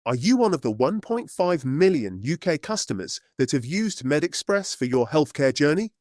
Are you one of the 1.5 million UK customers that have used MedExpress for your healthcare journey?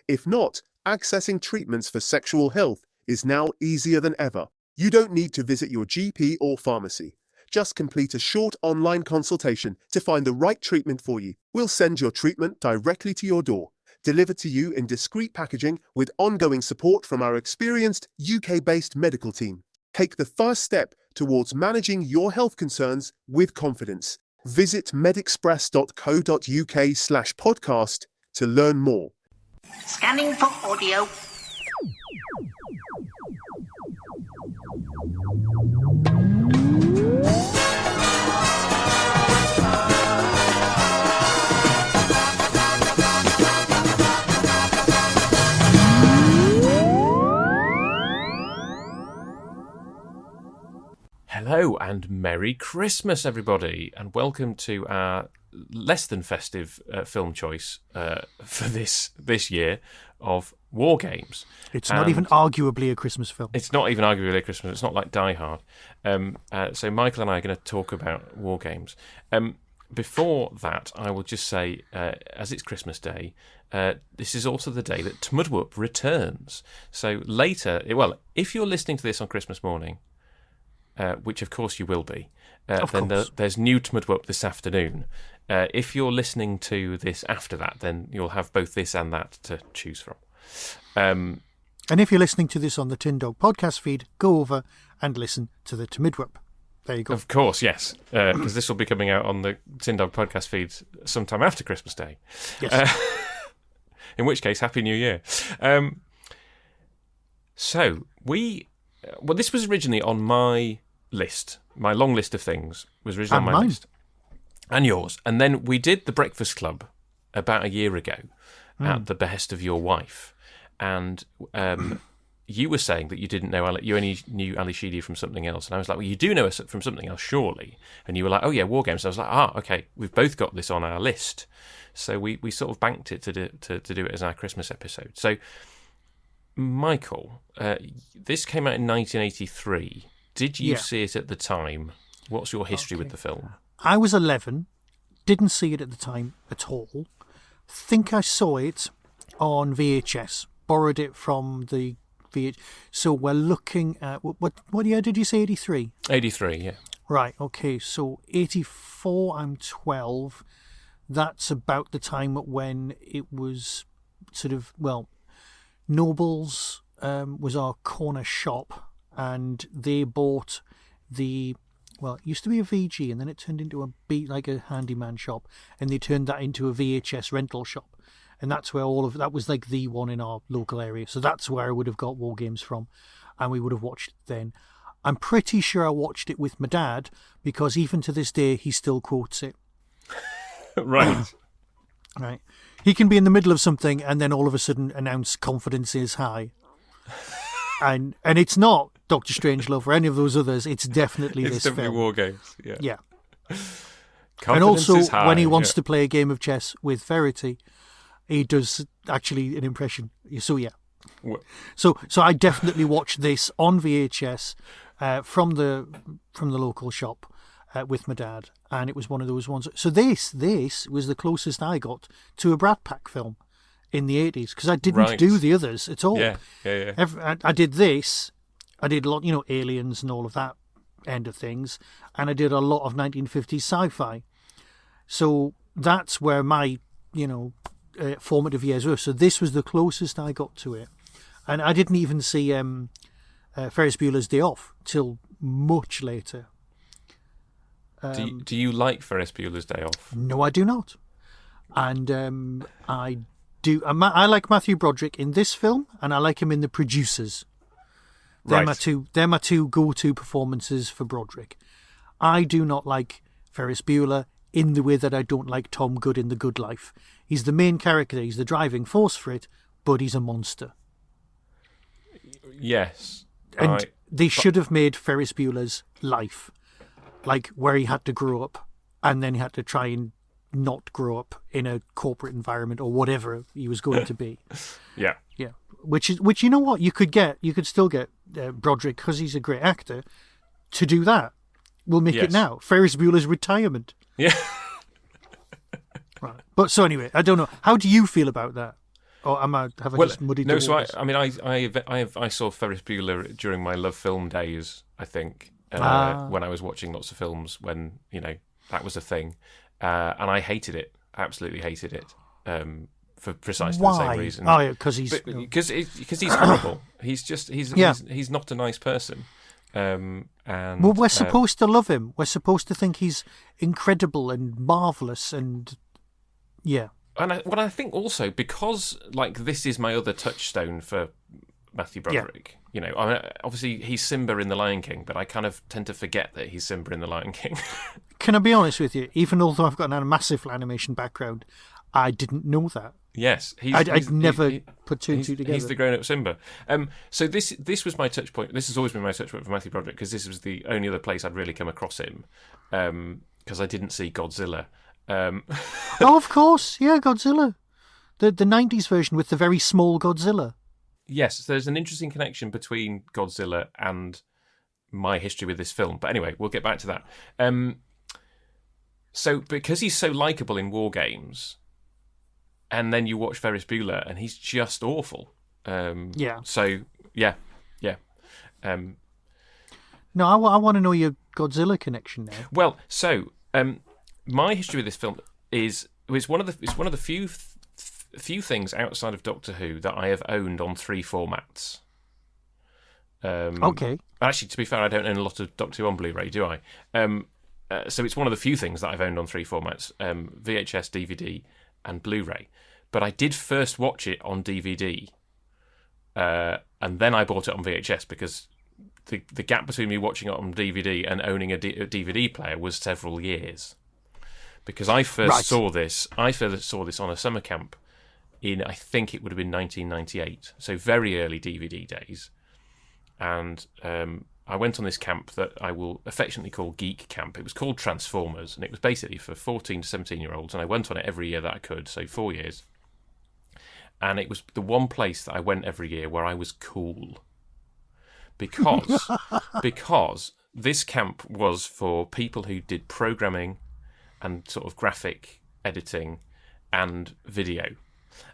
If not, accessing treatments for sexual health is now easier than ever. You don't need to visit your GP or pharmacy. Just complete a short online consultation to find the right treatment for you. We'll send your treatment directly to your door, delivered to you in discreet packaging with ongoing support from our experienced UK-based medical team. Take the first step towards managing your health concerns with confidence. Visit medexpress.co.uk/podcast to learn more. Scanning for audio. Hello and Merry Christmas, everybody, and welcome to our less than festive film choice for this year of Wargames. It's not even arguably a Christmas film. It's not even arguably a Christmas. It's not like Die Hard. So Michael and I are going to talk about Wargames. Before that, I will just say, as it's Christmas Day, this is also the day that Tmudwup returns. So later, well, if you're listening to this on Christmas morning, which of course you will be, then there's new Tmudwup this afternoon. If you're listening to this after that, then you'll have both this and that to choose from. And if you're listening to this on the Tin Dog podcast feed, go over and listen to the Tmudwup. There you go. Of course, yes, because this will be coming out on the Tin Dog podcast feed sometime after Christmas Day. Yes. In which case, Happy New Year. Well, this was originally on my list. My long list of things was originally on my mine. list. And yours. And then we did The Breakfast Club about a year ago at the behest of your wife. And you were saying that you didn't know, you only knew Ali Sheedy from something else. And I was like, well, you do know us from something else, surely. And you were like, oh yeah, Wargames. I was like, okay, we've both got this on our list. So we sort of banked it to do it as our Christmas episode. So, Michael, this came out in 1983. Did you see it at the time? What's your history with the film? I was 11, didn't see it at the time at all. Think I saw it on VHS, borrowed it from the VHS. So we're looking at, what year did you say, 83? 83, yeah. Right, okay, so 84, I'm 12. That's about the time when it was sort of, well, Nobles was our corner shop, and they bought it used to be a VG, and then it turned into a handyman shop, and they turned that into a VHS rental shop, and that's where that was like the one in our local area. So that's where I would have got Wargames from, and we would have watched it then. I'm pretty sure I watched it with my dad, because even to this day he still quotes it. Right. Right. He can be in the middle of something and then all of a sudden announce confidence is high. And it's not Doctor Strangelove or any of those others. It's definitely this film. It's definitely Wargames. Yeah. And also, when he wants to play a game of chess with Verity, he does actually an impression. So, yeah. So I definitely watched this on VHS from the local shop with my dad, and it was one of those ones. So this was the closest I got to a Brat Pack film in the 80s, because I didn't do the others at all. Yeah. I did this. I did a lot, Aliens and all of that end of things, and I did a lot of 1950s sci-fi. So that's where my, formative years were. So this was the closest I got to it. And I didn't even see Ferris Bueller's Day Off till much later. Do you like Ferris Bueller's Day Off? No, I do not. And I do. I like Matthew Broderick in this film, and I like him in The Producers. They're my two go-to performances for Broderick. I do not like Ferris Bueller in the way that I don't like Tom Good in The Good Life. He's the main character. He's the driving force for it, but he's a monster. Yes. And they should have made Ferris Bueller's life like where he had to grow up, and then he had to try and not grow up in a corporate environment or whatever he was going to be. Yeah. Which you know what, you could still get Broderick, because he's a great actor, to do that. We'll make it Yes. now. Ferris Bueller's Retirement. Yeah. Right. But so anyway, I don't know. How do you feel about that? Or have I just muddied the so waters? I saw Ferris Bueller during my Love Film days, I think, when I was watching lots of films when, that was a thing. And I hated it, absolutely hated it, for precisely the same reason. Oh, yeah, because he's... Because he's horrible. He's not a nice person. And Well, we're supposed to love him. We're supposed to think he's incredible and marvellous and... Yeah. And I think also because this is my other touchstone for Matthew Broderick. Obviously he's Simba in The Lion King, but I kind of tend to forget that he's Simba in The Lion King. Can I be honest with you? Even although I've got a massive animation background, I didn't know that. Yes, I'd never put two and two together. He's the grown-up Simba. So this was my touch point. This has always been my touch point for Matthew Broderick because this was the only other place I'd really come across him. Because I didn't see Godzilla. Oh, of course, yeah, Godzilla, the 90s version with the very small Godzilla. Yes, so there's an interesting connection between Godzilla and my history with this film. But anyway, we'll get back to that. So because he's so likable in Wargames, and then you watch Ferris Bueller, and he's just awful. Yeah. So yeah. No, I want to know your Godzilla connection now. Well, so my history with this film is one of the few things outside of Doctor Who that I have owned on 3 formats. Okay. Actually, to be fair, I don't own a lot of Doctor Who on Blu-ray, do I? So it's one of the few things that I've owned on 3 formats: VHS, DVD, and Blu-ray. But I did first watch it on DVD, and then I bought it on VHS because the gap between me watching it on DVD and owning a DVD player was several years. Because I first saw this on a summer camp in, I think it would have been 1998, so very early DVD days. And I went on this camp that I will affectionately call Geek Camp. It was called Transformers, and it was basically for 14 to 17-year-olds, and I went on it every year that I could, so 4 years. And it was the one place that I went every year where I was cool. Because this camp was for people who did programming and sort of graphic editing and video.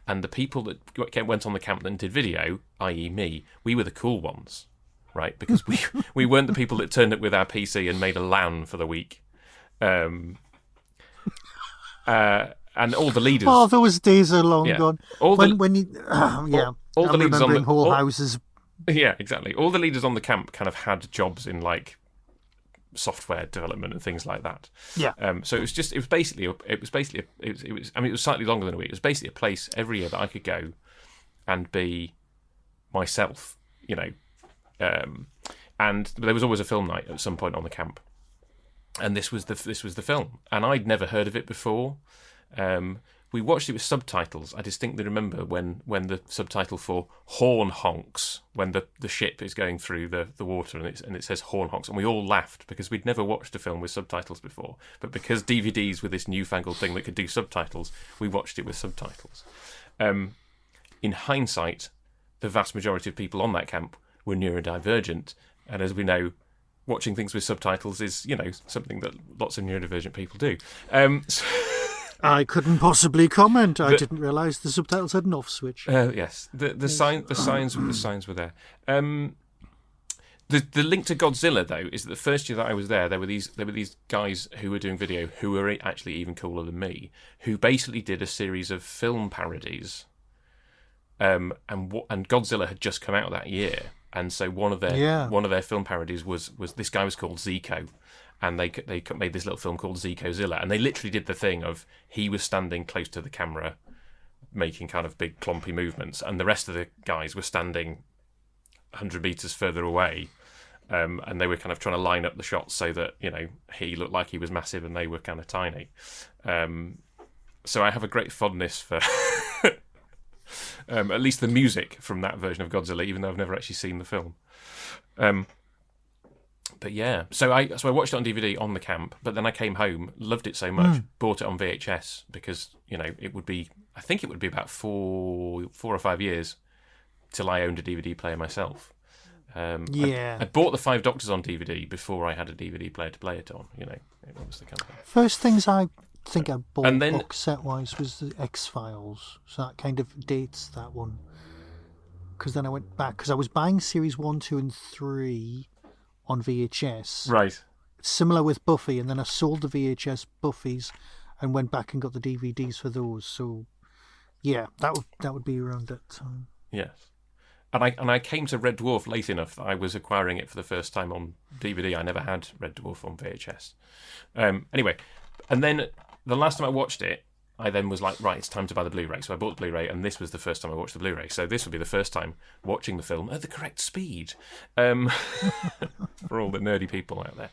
And the people that went on the camp that did video, i.e. me, we were the cool ones, right? Because we weren't the people that turned up with our PC and made a LAN for the week. And all the leaders... Oh, those days are long gone. All the leaders on whole houses. Yeah, exactly. All the leaders on the camp kind of had jobs in software development and things like that. Yeah. So it was slightly longer than a week. It was basically a place every year that I could go and be myself, and there was always a film night at some point on the camp, and this was the film, and I'd never heard of it before. We watched it with subtitles. I distinctly remember when the subtitle for horn honks, when the ship is going through the water and it says horn honks, and we all laughed because we'd never watched a film with subtitles before. But because DVDs were this newfangled thing that could do subtitles, we watched it with subtitles. In hindsight, the vast majority of people on that camp were neurodivergent, and as we know, watching things with subtitles is, something that lots of neurodivergent people do. I couldn't possibly comment. I didn't realise the subtitles had an off switch. Yes, the signs were there. The link to Godzilla, though, is that the first year that I was there were these guys who were doing video who were actually even cooler than me, who basically did a series of film parodies. And Godzilla had just come out that year, and so one of their film parodies was this guy was called Zico. And they made this little film called Zico-Zilla, and they literally did the thing of he was standing close to the camera, making kind of big clompy movements, and the rest of the guys were standing 100 metres further away, and they were kind of trying to line up the shots so that he looked like he was massive and they were kind of tiny. So I have a great fondness for at least the music from that version of Godzilla, even though I've never actually seen the film. But yeah, so I watched it on DVD on the camp, but then I came home, loved it so much, bought it on VHS because it would be about 4 or 5 years till I owned a DVD player myself. Yeah. I bought the Five Doctors on DVD before I had a DVD player to play it on. You know, it was the kind of thing. First things I think I bought And then- box set wise was the X-Files. So that kind of dates that one. Because then I went back, because I was buying series 1, 2 and 3 on VHS. Right. Similar with Buffy, and then I sold the VHS Buffys and went back and got the DVDs for those. So, yeah, that would be around that time. Yes. And I came to Red Dwarf late enough that I was acquiring it for the first time on DVD. I never had Red Dwarf on VHS. Anyway, and then the last time I watched it, I then was like, right, it's time to buy the Blu-ray. So I bought the Blu-ray, and this was the first time I watched the Blu-ray. So this would be the first time watching the film at the correct speed, for all the nerdy people out there.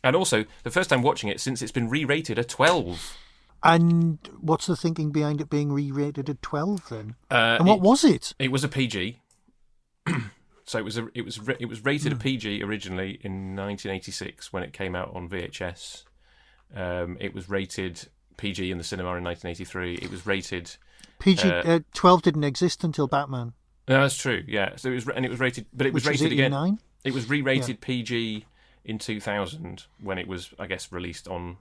And also, the first time watching it since it's been re-rated a 12. And what's the thinking behind it being re-rated at 12 then? And what It- was it? It was a PG. So it was rated a PG originally in 1986 when it came out on VHS. It was rated PG in the cinema in 1983. It was rated. PG 12 didn't exist until Batman. No, that's true. Yeah. So it was rated, but it was Which was rated again. 89? It was re-rated PG in 2000 when it was, I guess, released on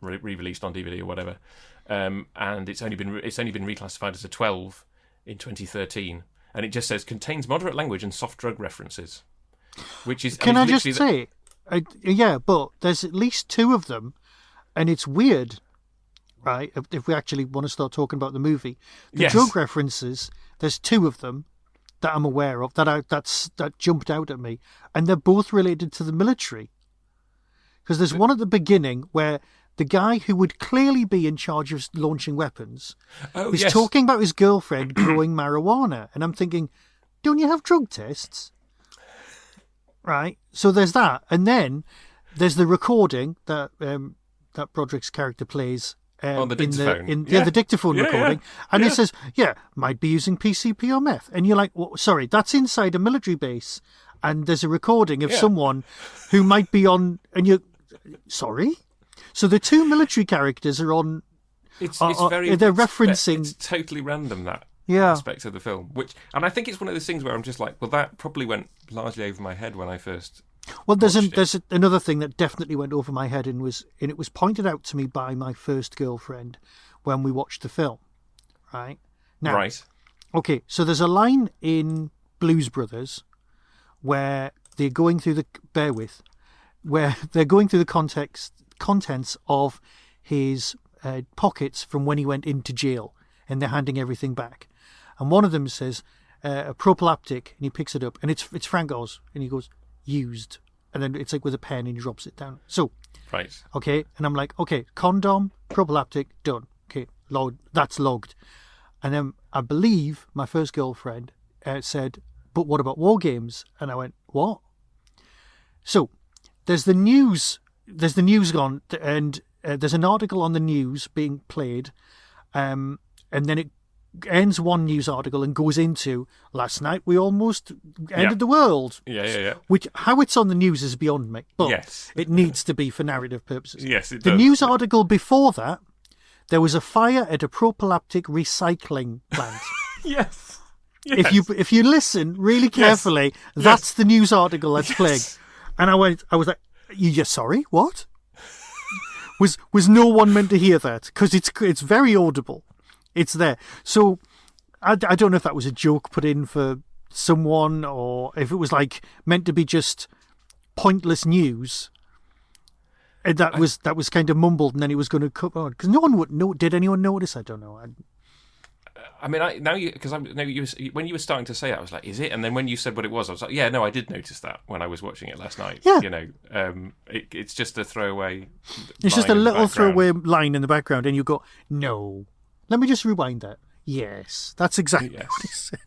re-released on DVD or whatever. And it's only been reclassified as a 12 in 2013, and it just says contains moderate language and soft drug references, which is. Can I just literally say, yeah, but there's at least 2 of them, and it's weird, right? If we actually want to start talking about the movie, the Yes. drug references, there's 2 of them that I'm aware of that jumped out at me, and they're both related to the military. Because there's one at the beginning where the guy who would clearly be in charge of launching weapons is yes. talking about his girlfriend growing marijuana, and I'm thinking, don't you have drug tests? Right. So there's that, and then there's the recording that that Broderick's character plays On the dictaphone. the dictaphone Yeah, recording, yeah. and Yeah. it says, might be using PCP or meth, and you're like, sorry, that's inside a military base, and there's a recording of someone who might be on, and you're sorry. So the 2 military characters are on. It's they're referencing. It's totally random, that Yeah. aspect of the film. And I think it's one of those things where I'm just like, well, that probably went largely over my head when I first. Well, there's watched it. another thing that definitely went over my head, and it was pointed out to me by my first girlfriend when we watched the film. Right now, Right. okay, so there's a line in Blues Brothers where they're going through the contents of his pockets from when he went into jail, and they're handing everything back. And one of them says a prophylactic, and he picks it up, and it's Frank Oz, and he goes, used, and then it's like with a pen, and he drops it down. So, Right. okay, and I'm like, okay, condom, prophylactic, done. Okay, that's logged. And then I believe my first girlfriend said, but what about Wargames? And I went, what? So there's the news gone, and there's an article on the news being played, and then it ends one news article and goes into last night we almost ended the world. Yeah. Which, how it's on the news is beyond me, but Yes. it needs to be for narrative purposes. Yes, it The does. news article before that, there was a fire at a prophylactic recycling plant. Yes. If you listen really carefully, that's the news article that's playing. And I was like, you just sorry, what? Was no one meant to hear that? Because it's very audible. It's there. So I don't know if that was a joke put in for someone, or if it was like meant to be just pointless news. And that was kind of mumbled, and then he was going to come on, because no one would know. Did anyone notice? I don't know. I mean, when you were starting to say it, I was like, "Is it?" And then when you said what it was, I was like, "Yeah, no, I did notice that when I was watching it last night." Yeah. You know, it's just a throwaway. It's just a line in the little background. throwaway line in the background, and you go, "No, let me just rewind that." Yes, that's exactly Yes. what he said.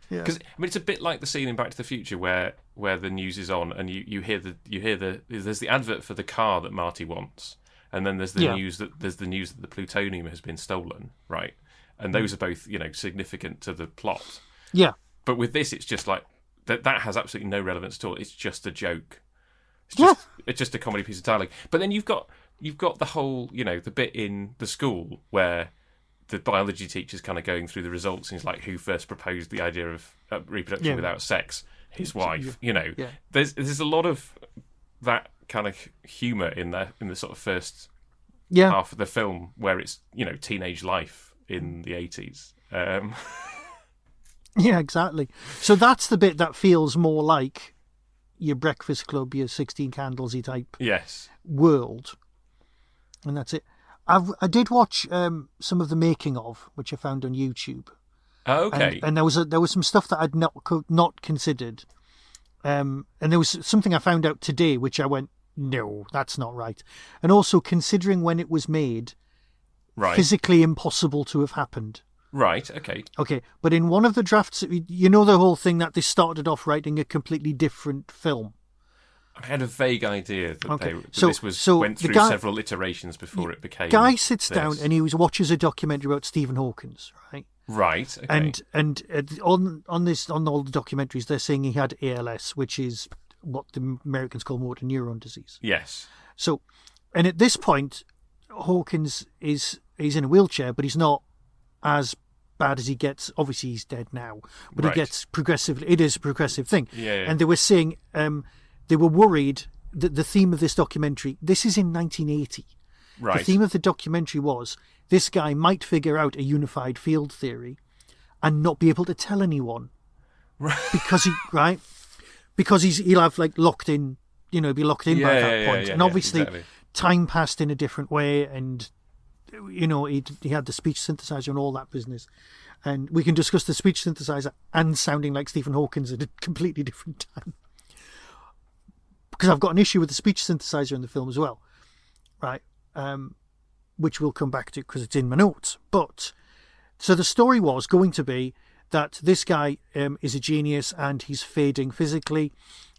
Yeah. Because I mean, it's a bit like the scene in Back to the Future where the news is on, and you hear there's the advert for the car that Marty wants, and then there's the news that the plutonium has been stolen, right? And those are both, significant to the plot. Yeah. But with this, it's just like that has absolutely no relevance at all. It's just a joke. It's just a comedy piece of dialogue. But then you've got the whole, the bit in the school where the biology teacher's kind of going through the results, and he's like, who first proposed the idea of reproduction without sex? His wife. There's a lot of that kind of humour in the sort of first half of the film, where it's teenage life in the 80s. Yeah, exactly. So that's the bit that feels more like your Breakfast Club, your 16 Candlesy type world, and that's it. I did watch some of the making of, which I found on YouTube. Oh, okay. And there was some stuff that I'd not considered, and there was something I found out today which I went, no, that's not right. And also, considering when it was made, physically impossible to have happened. Right. Okay. Okay, but in one of the drafts, the whole thing that they started off writing a completely different film. I had a vague idea that, this went through several iterations before it became. Guy sits down and he watches a documentary about Stephen Hawkins, right? Right. Okay. And on all the documentaries, they're saying he had ALS, which is what the Americans call motor neuron disease. Yes. So, and at this point, Hawkins he's in a wheelchair, but he's not as bad as he gets. Obviously, he's dead now, but he gets progressively. It is a progressive thing. Yeah. And they were saying. They were worried that the theme of this documentary, this is in 1980. Right. The theme of the documentary was this guy might figure out a unified field theory and not be able to tell anyone. Right. Because he'll have locked in, be locked in by that point. And obviously time passed in a different way, and he had the speech synthesizer and all that business. And we can discuss the speech synthesizer and sounding like Stephen Hawkins at a completely different time. Because I've got an issue with the speech synthesizer in the film as well, right? Which we'll come back to because it's in my notes. But so the story was going to be that this guy is a genius and he's fading physically,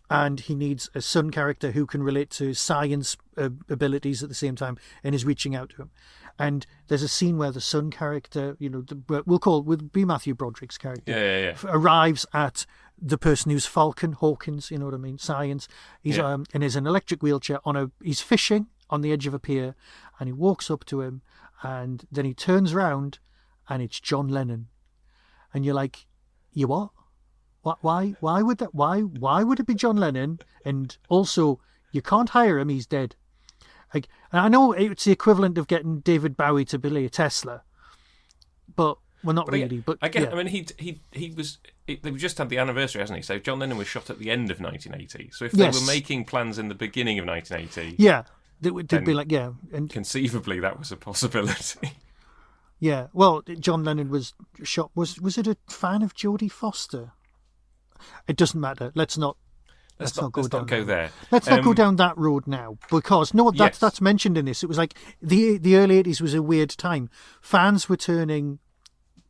and he needs a son character who can relate to his science abilities at the same time and is reaching out to him. And there's a scene where the son character, will be Matthew Broderick's character, arrives at the person who's Falcon, Hawkins, you know what I mean, science. He's and is an electric wheelchair he's fishing on the edge of a pier, and he walks up to him, and then he turns around, and it's John Lennon, and you're like, you what? Why would that? Why would it be John Lennon? And also, you can't hire him; he's dead. And I know it's the equivalent of getting David Bowie to play a Tesla, but not really. But I guess I mean he was. They've just had the anniversary, hasn't he? So John Lennon was shot at the end of 1980. So if they were making plans in the beginning of 1980, they'd be like, and conceivably that was a possibility. Yeah, well, John Lennon was shot. Was it a fan of Jodie Foster? It doesn't matter. Let's not go there. Let's not go down that road now, because that's mentioned in this. It was like the early 80s was a weird time. Fans were turning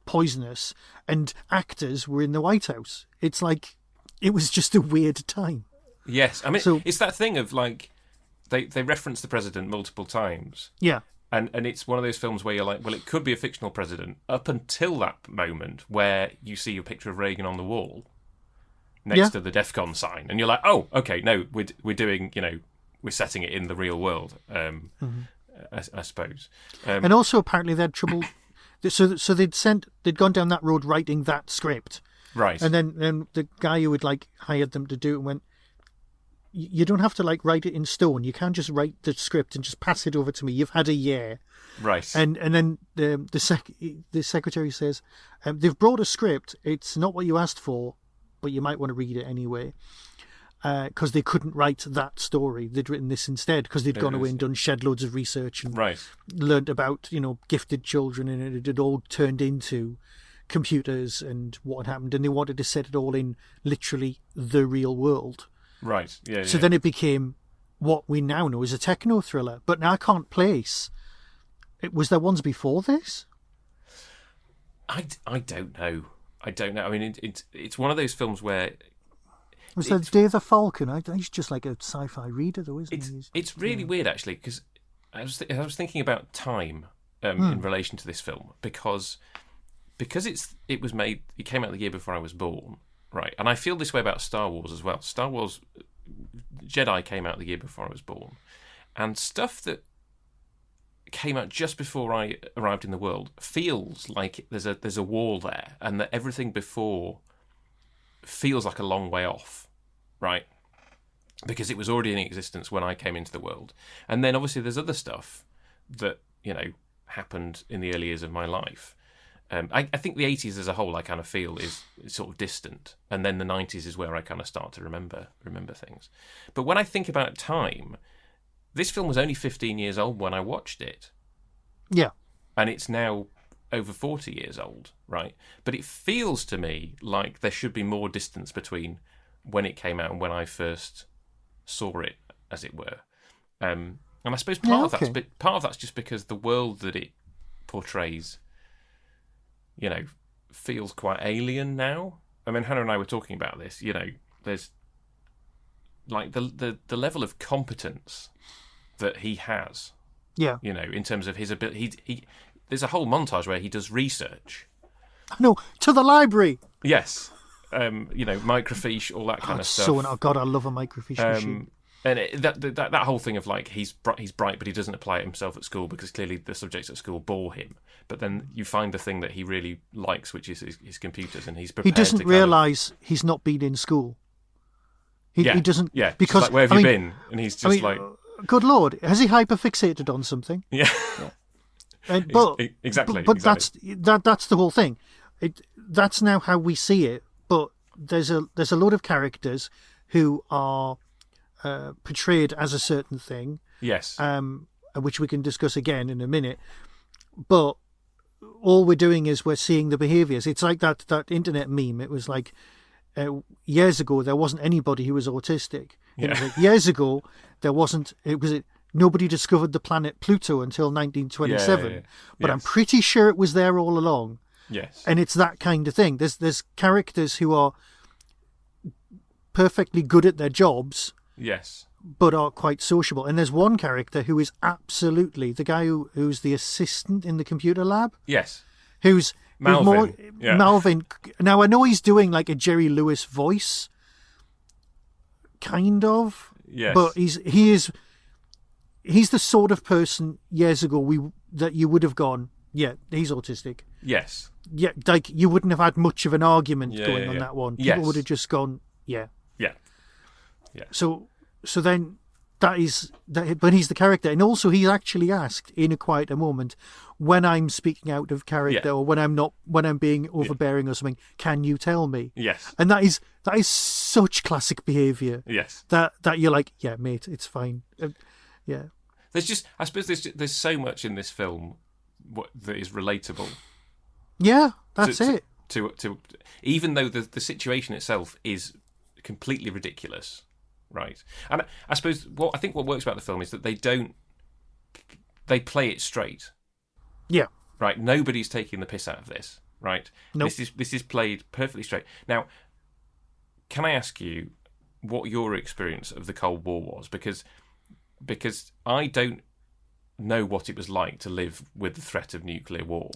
poisonous and actors were in the White House. It's like it was just a weird time. Yes, I mean, it's that thing of like they reference the president multiple times. Yeah. And it's one of those films where you're like, well, it could be a fictional president up until that moment where you see a picture of Reagan on the wall next to the DEFCON sign, and you're like, oh, okay, no, we're doing, we're setting it in the real world, I suppose. And also, apparently, they had trouble. So they'd gone down that road writing that script, right? And then the guy who had hired them to do it went, you don't have to write it in stone. You can't just write the script and just pass it over to me. You've had a year, right? And then the secretary says, they've brought a script. It's not what you asked for, but you might want to read it anyway, because they couldn't write that story. They'd written this instead because they'd gone away and done shed loads of research and learned about gifted children, and it had all turned into computers and what had happened, and they wanted to set it all in literally the real world. Right. Yeah. So then it became what we now know as a techno thriller. But now I can't place. Was there ones before this? I don't know. I mean, it's one of those films where was there Day of the Falcon? He's just like a sci-fi reader, though, isn't he? It's really weird, actually, because I was thinking about time in relation to this film because it was made. It came out the year before I was born. Right, and I feel this way about Star Wars as well. Star Wars Jedi came out the year before I was born, and stuff that came out just before I arrived in the world feels like there's a wall there, and that everything before feels like a long way off, right? Because it was already in existence when I came into the world. And then obviously there's other stuff that, happened in the early years of my life. I think the 80s as a whole I kind of feel is sort of distant. And then the 90s is where I kind of start to remember things. But when I think about time, this film was only 15 years old when I watched it. Yeah. And it's now over 40 years old, right? But it feels to me like there should be more distance between when it came out and when I first saw it, as it were. And I suppose part of that's just because the world that it portrays, feels quite alien now. I mean, Hannah and I were talking about this. There's like the level of competence that he has. Yeah. In terms of his ability, he there's a whole montage where he does research. No, to the library. Yes. Microfiche, all that kind of stuff. God, I love a microfiche machine. And that whole thing of like he's bright, but he doesn't apply it himself at school because clearly the subjects at school bore him. But then you find the thing that he really likes, which is his computers, and he's prepared. He doesn't realise he's not been in school. He doesn't. Yeah, because like, where have you been? And he's just like, good Lord, has he hyperfixated on something? Yeah. Exactly. But that's the whole thing. That's now how we see it. But there's a lot of characters who are portrayed as a certain thing. Yes. Which we can discuss again in a minute. But all we're doing is we're seeing the behaviours. It's like that internet meme. It was like years ago there wasn't anybody who was autistic. Yeah. It was like years ago there wasn't. Nobody discovered the planet Pluto until 1927. Yeah. But Yes. I'm pretty sure it was there all along. Yes. And it's that kind of thing. There's characters who are perfectly good at their jobs. Yes. But are quite sociable. And there's one character who is absolutely the guy who's the assistant in the computer lab. Yes. Who's Malvin. Malvin. Now I know he's doing like a Jerry Lewis voice, kind of. Yes. But he's the sort of person years ago that you would have gone, yeah, he's autistic. Yes. Yeah, like you wouldn't have had much of an argument going on that one. People Yes. would have just gone, yeah. Yeah. Yeah. So then that is that, but he's the character, and also he's actually asked in a quieter moment when I'm speaking out of character or when I'm being overbearing or something. Can you tell me? Yes. And that is such classic behaviour. Yes. That you're like, yeah, mate, it's fine. Yeah. I suppose there's so much in this film that is relatable. Yeah, that's it. To even though the situation itself is completely ridiculous, right? And I suppose what works about the film is that they play it straight. Yeah. Right. Nobody's taking the piss out of this. Right. Nope. This is played perfectly straight. Now, can I ask you what your experience of the Cold War was? Because I don't know what it was like to live with the threat of nuclear war.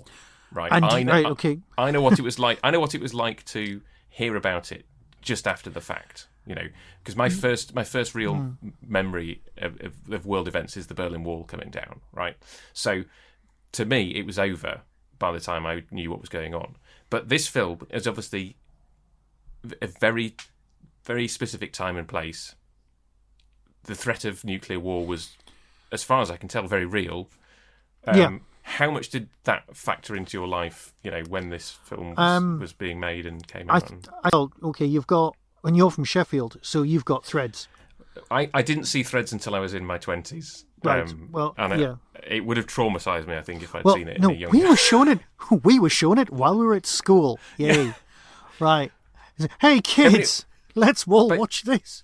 Right. Okay. I know what it was like. I know what it was like to hear about it just after the fact. Because my first real memory of world events is the Berlin Wall coming down. Right. So to me, it was over by the time I knew what was going on. But this film is obviously a very, very specific time and place. The threat of nuclear war was, as far as I can tell, very real. How much did that factor into your life, when this film was being made and came out? And you're from Sheffield, so you've got Threads. I didn't see Threads until I was in my 20s. Right. It would have traumatised me, I think, if I'd seen it. No, in a younger... we were shown it while we were at school. Yay! Yeah. Right. Hey kids, let's all watch this.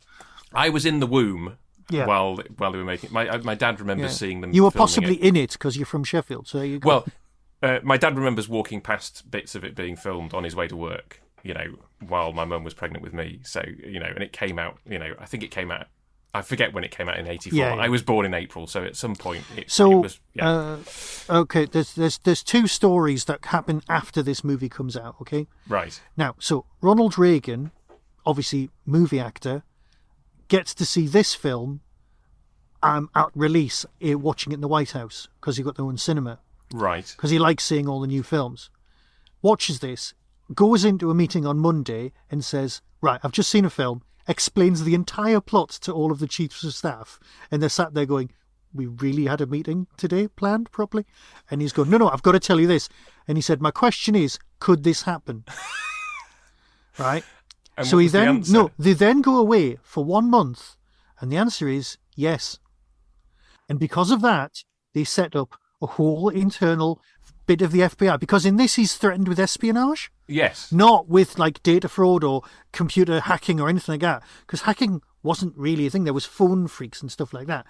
I was in the womb. Yeah. While they were making it. My dad remembers seeing them. You were possibly in it because you're from Sheffield, so there you go. Well, my dad remembers walking past bits of it being filmed on his way to work, while my mum was pregnant with me. So, and it came out, I think it came out, I forget when it came out in 84. Yeah. I was born in April, so at some point it was... Yeah. Okay, there's two stories that happen after this movie comes out, okay? Right. Now, so Ronald Reagan, obviously movie actor, gets to see this film at release watching it in the White House because he got their own cinema. Right. Because he likes seeing all the new films. Watches this, goes into a meeting on Monday and says, right, I've just seen a film, explains the entire plot to all of the chiefs of staff, and they're sat there going, we really had a meeting today planned properly? And he's going, no, I've got to tell you this. And he said, my question is, could this happen? Right? And So what he was the then, answer? no, they then go away for 1 month, and the answer is yes. And because of that, they set up a whole internal bit of the FBI, because in this he's threatened with espionage, Yes. not with like data fraud or computer hacking or anything like that, because hacking wasn't really a thing. There was phone freaks and stuff like that.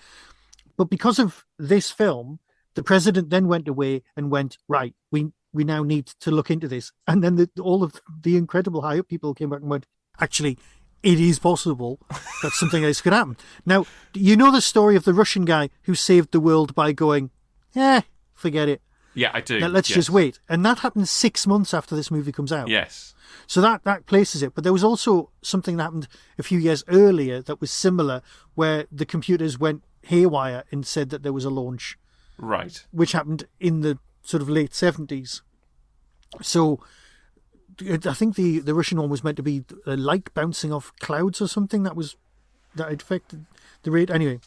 But because of this film, the president then went away and went, right, we now need to look into this. And then all of the incredible high up people came back and went, actually, it is possible that something like this could happen. Now, you know the story of the Russian guy who saved the world by going, forget it. Yeah, I do. Now, let's yes. just wait. And that happened 6 months after this movie comes out. Yes. So that places it. But there was also something that happened a few years earlier that was similar, where the computers went haywire and said that there was a launch, Right. which happened in the sort of late 70s. So I think the Russian one was meant to be a light bouncing off clouds or something that affected the rate. Anyway,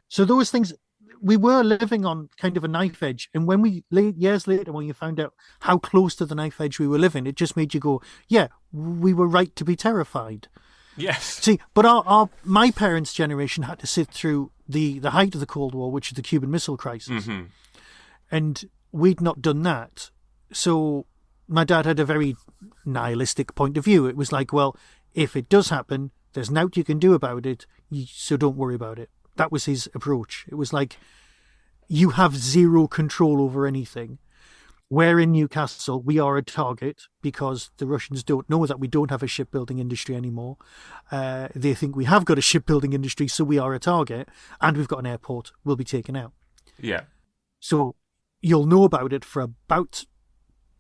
so those things, we were living on kind of a knife edge. And when years later, when you found out how close to the knife edge we were living, it just made you go, yeah, we were right to be terrified. Yes. See, but my parents' generation had to sit through the height of the Cold War, which is the Cuban Missile Crisis. Mm-hmm. And we'd not done that. So my dad had a very nihilistic point of view. It was like, well, if it does happen, there's naught you can do about it, so don't worry about it. That was his approach. It was like, you have zero control over anything. We're in Newcastle. We are a target because the Russians don't know that we don't have a shipbuilding industry anymore. They think we have got a shipbuilding industry, so we are a target, and we've got an airport. We'll be taken out. Yeah. So you'll know about it for about,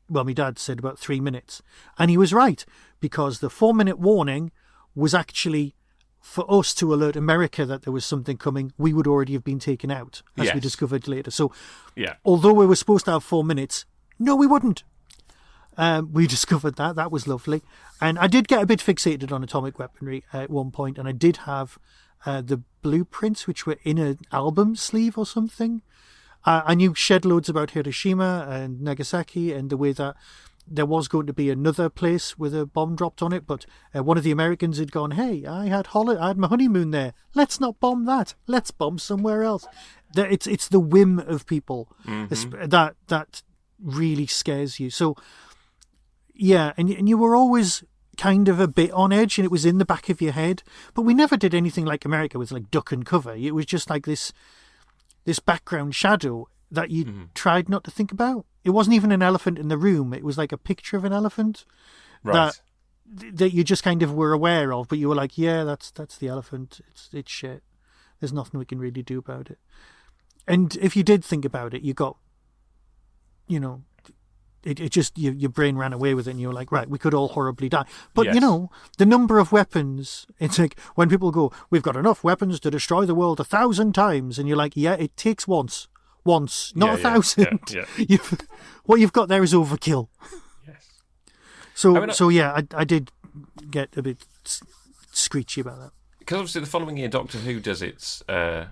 well, my dad said about 3 minutes. And he was right, because the 4-minute warning was actually for us to alert America that there was something coming. We would already have been taken out, as we Yes. discovered later. So Yeah. although we were supposed to have 4 minutes, no, we wouldn't. We discovered that. That was lovely. And I did get a bit fixated on atomic weaponry at one point, and I did have the blueprints, which were in an album sleeve or something. I knew shed loads about Hiroshima and Nagasaki and the way that there was going to be another place with a bomb dropped on it, but one of the Americans had gone, hey, I had my honeymoon there. Let's not bomb that. Let's bomb somewhere else. It's the whim of people that really scares you. So, yeah, and you were always kind of a bit on edge, and it was in the back of your head. But we never did anything like America with like duck and cover. It was just like this background shadow that you tried not to think about. It wasn't even an elephant in the room. It was like a picture of an elephant Right. that you just kind of were aware of, but you were like, yeah, that's the elephant. It's shit. There's nothing we can really do about it. And if you did think about it, you got, it just, your brain ran away with it, and you were like, right, we could all horribly die. But, Yes. the number of weapons, it's like when people go, we've got enough weapons to destroy the world 1,000 times. And you're like, yeah, it takes once, not 1,000. Yeah. What you've got there is overkill. Yes. So yeah, I did get a bit screechy about that. Because obviously the following year Doctor Who does its... I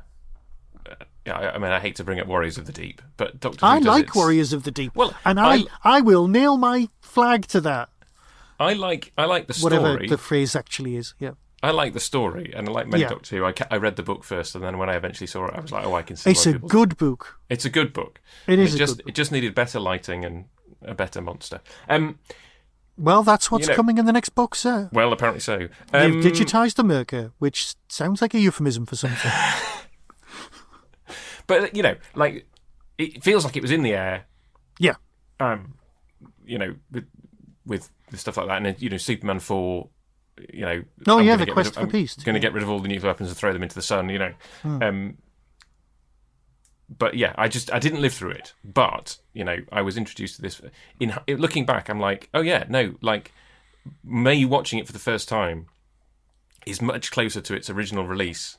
hate to bring up Warriors of the Deep, but Doctor Who I does like its... Warriors of the Deep. Well, and I will nail my flag to that. I like the story. Whatever the phrase actually is, yeah. I like the story, and like many Yeah. Doctor Who, I read the book first, and then when I eventually saw it, I was like, oh, I can see It's why a people... good book. It's a good book. It is a just good book. It just needed better lighting and a better monster. Well, that's what's you know- coming in the next book, sir. Well, apparently so. They've digitised the Merker, which sounds like a euphemism for something. But it feels like it was in the air. Yeah. With stuff like that, and Superman 4. Oh, yeah, the quest for peace. Going to get rid of all the nuclear weapons and throw them into the sun. But yeah, I didn't live through it. But I was introduced to this. In looking back, I'm like, oh yeah, no, like me watching it for the first time is much closer to its original release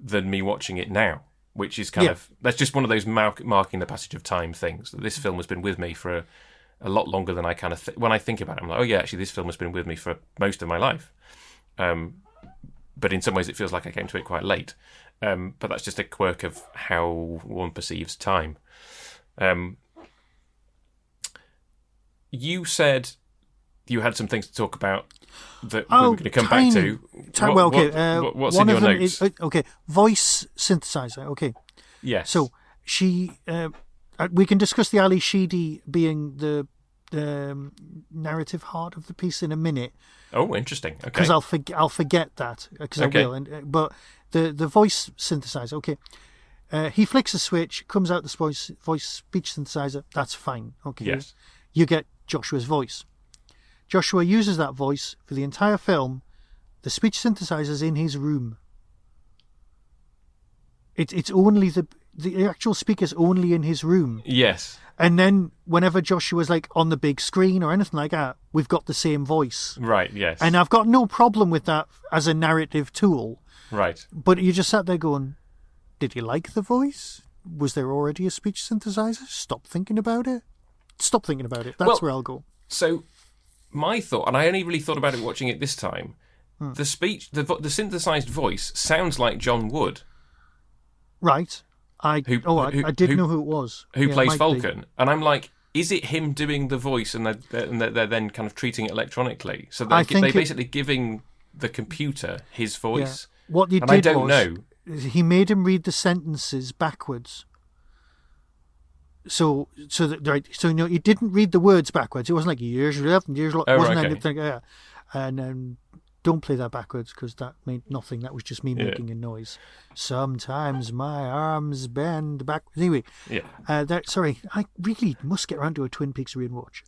than me watching it now, which is kind of, that's just one of those marking the passage of time things. That this film has been with me for a lot longer than I kind of when I think about it, I'm like, oh yeah, actually this film has been with me for most of my life. But in some ways it feels like I came to it quite late. But that's just a quirk of how one perceives time. You said you had some things to talk about that we were going to come back to. What's in your notes? Voice synthesizer. Okay. Yes. So we can discuss the Ali Sheedy being the narrative heart of the piece in a minute. Oh, interesting. Okay. Because I'll forget that because I will. But the voice synthesizer. Okay. He flicks a switch, comes out the voice speech synthesizer. That's fine. Okay. Yes. You get Joshua's voice. Joshua uses that voice for the entire film. The speech synthesizer's in his room. It's only the actual speaker's only in his room. Yes. And then whenever Joshua's like on the big screen or anything like that, we've got the same voice. Right, yes. And I've got no problem with that as a narrative tool. Right. But you just sat there going, did you like the voice? Was there already a speech synthesizer? Stop thinking about it. Stop thinking about it. That's where I'll go. So my thought, and I only really thought about it watching it this time, the synthesized voice sounds like John Wood. Right. I didn't know who it was. Who plays Falcon. And I'm like, is it him doing the voice and they're then kind of treating it electronically? So they're basically giving the computer his voice. Yeah. What you and did I don't know. He made him read the sentences backwards. So he didn't read the words backwards. It wasn't like years left and years left. Anything. And don't play that backwards because that meant nothing. That was just me making a noise. Sometimes my arms bend backwards. Anyway, sorry, I really must get around to a Twin Peaks rewatch.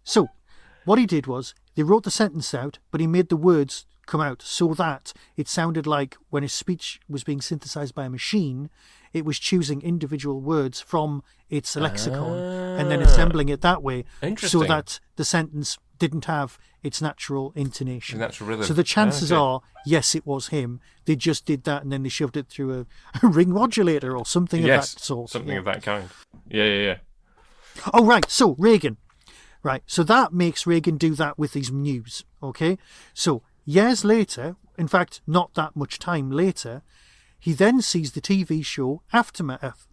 So what he did was they wrote the sentence out, but he made the words come out so that it sounded like when his speech was being synthesized by a machine, it was choosing individual words from its lexicon and then assembling it that way so that the sentence didn't have its natural intonation. Natural rhythm. So the chances are, yes, it was him. They just did that and then they shoved it through a ring modulator or something of that sort. Something of that kind. Yeah. Oh, right. So Reagan. Right. So that makes Reagan do that with his news. Okay. So years later, in fact, not that much time later, he then sees the TV show Aftermath.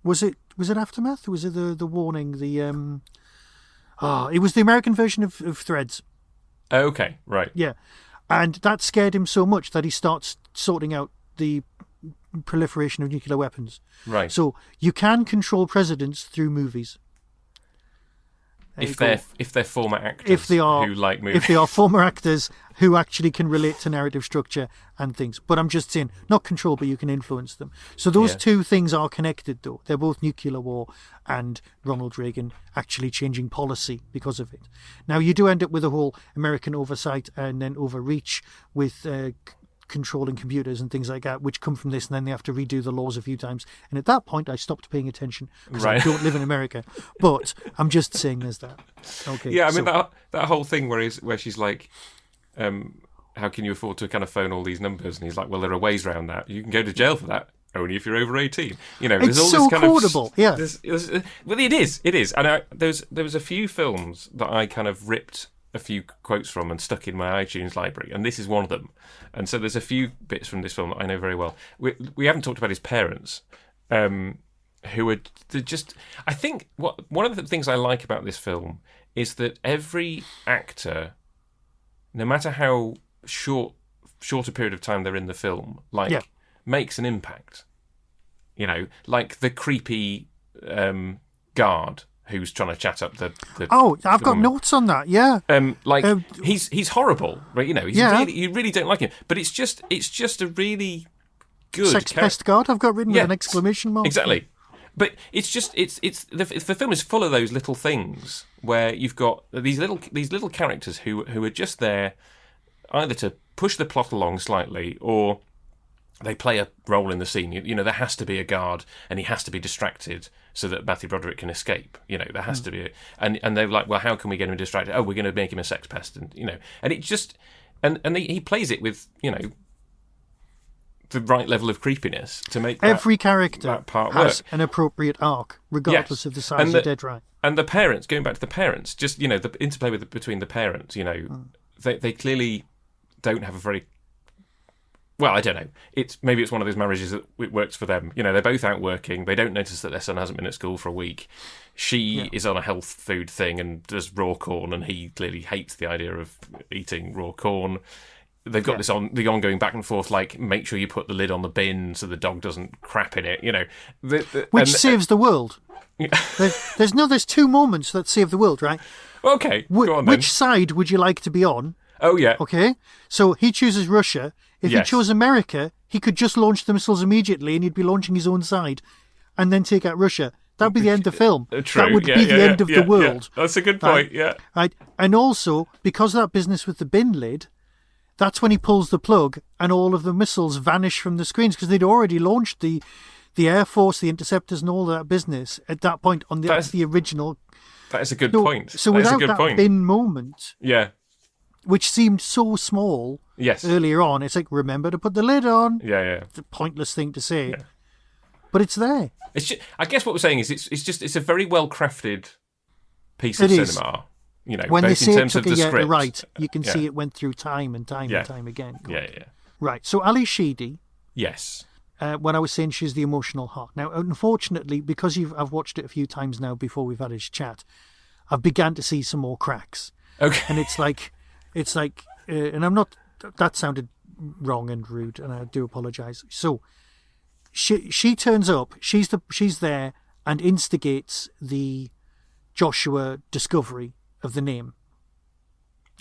Was it Aftermath? Was it the warning? It was the American version of Threads. Okay, right. Yeah, and that scared him so much that he starts sorting out the proliferation of nuclear weapons. Right. So you can control presidents through movies. If they're former actors who like movies. If they are former actors who actually can relate to narrative structure and things. But I'm just saying, not control, but you can influence them. So those two things are connected, though. They're both nuclear war and Ronald Reagan actually changing policy because of it. Now, you do end up with a whole American oversight and then overreach with controlling computers and things like that, which come from this, and then they have to redo the laws a few times. And at that point, I stopped paying attention because I don't live in America. But I'm just saying there's that. Okay. Yeah, I mean that whole thing where she's like, how can you afford to kind of phone all these numbers? And he's like, well, there are ways around that. You can go to jail for that. Only if you're over 18. You know, there's it's all so this kind quotable. Yeah. Well, it is. And there was a few films that I kind of ripped a few quotes from and stuck in my iTunes library, and this is one of them. And so there's a few bits from this film that I know very well. We haven't talked about his parents, who are just... I think one of the things I like about this film is that every actor, no matter how short a period of time they're in the film, makes an impact. You know, like the creepy guard who's trying to chat up the I've got notes on that. Yeah, he's horrible, right? You know, you really don't like him, but it's just a really good sex pest guard. I've got written with an exclamation mark. Exactly, but it's the film is full of those little things where you've got these little characters who are just there either to push the plot along slightly or they play a role in the scene. You know, there has to be a guard, and he has to be distracted so that Matthew Broderick can escape. You know, there has to be, and they're like, well, how can we get him distracted? Oh, we're going to make him a sex pest, and you know, and it just, and he plays it with, you know, the right level of creepiness to make every character that part has work. an appropriate arc, regardless of the size. You're dead right. And the parents, going back to the parents, just the interplay between the parents, they clearly don't have a very. Well, I don't know. Maybe it's one of those marriages that it works for them. They're both out working. They don't notice that their son hasn't been at school for a week. She is on a health food thing and does raw corn, and he clearly hates the idea of eating raw corn. They've got the ongoing back and forth, like, make sure you put the lid on the bin so the dog doesn't crap in it, Which saves the world. There's two moments that save the world, right? Okay, go on then. Which side would you like to be on? Oh, yeah. Okay, so he chooses Russia. If he chose America, he could just launch the missiles immediately and he'd be launching his own side and then take out Russia. That would be the end of the film. True. That would be the end of the world. Yeah. That's a good point, Right? And also, because of that business with the bin lid, that's when he pulls the plug and all of the missiles vanish from the screens because they'd already launched the Air Force, the interceptors and all that business at that point on the original. That is a good point. So without that bin moment, which seemed so small earlier on, it's like, remember to put the lid on. Yeah. It's a pointless thing to say. Yeah. But it's there. It's just, I guess what we're saying is it's a very well crafted piece of cinema. When both they say in terms it took of the a script, right, you can see it went through time and time and time again. Yeah. Right. So Ali Sheedy. Yes. When I was saying she's the emotional heart. Now, unfortunately, because I've watched it a few times now before we've had this chat, I've begun to see some more cracks. Okay. And it's like, and I'm not. That sounded wrong and rude, and I do apologise. So, she turns up. She's there and instigates the Joshua discovery of the name.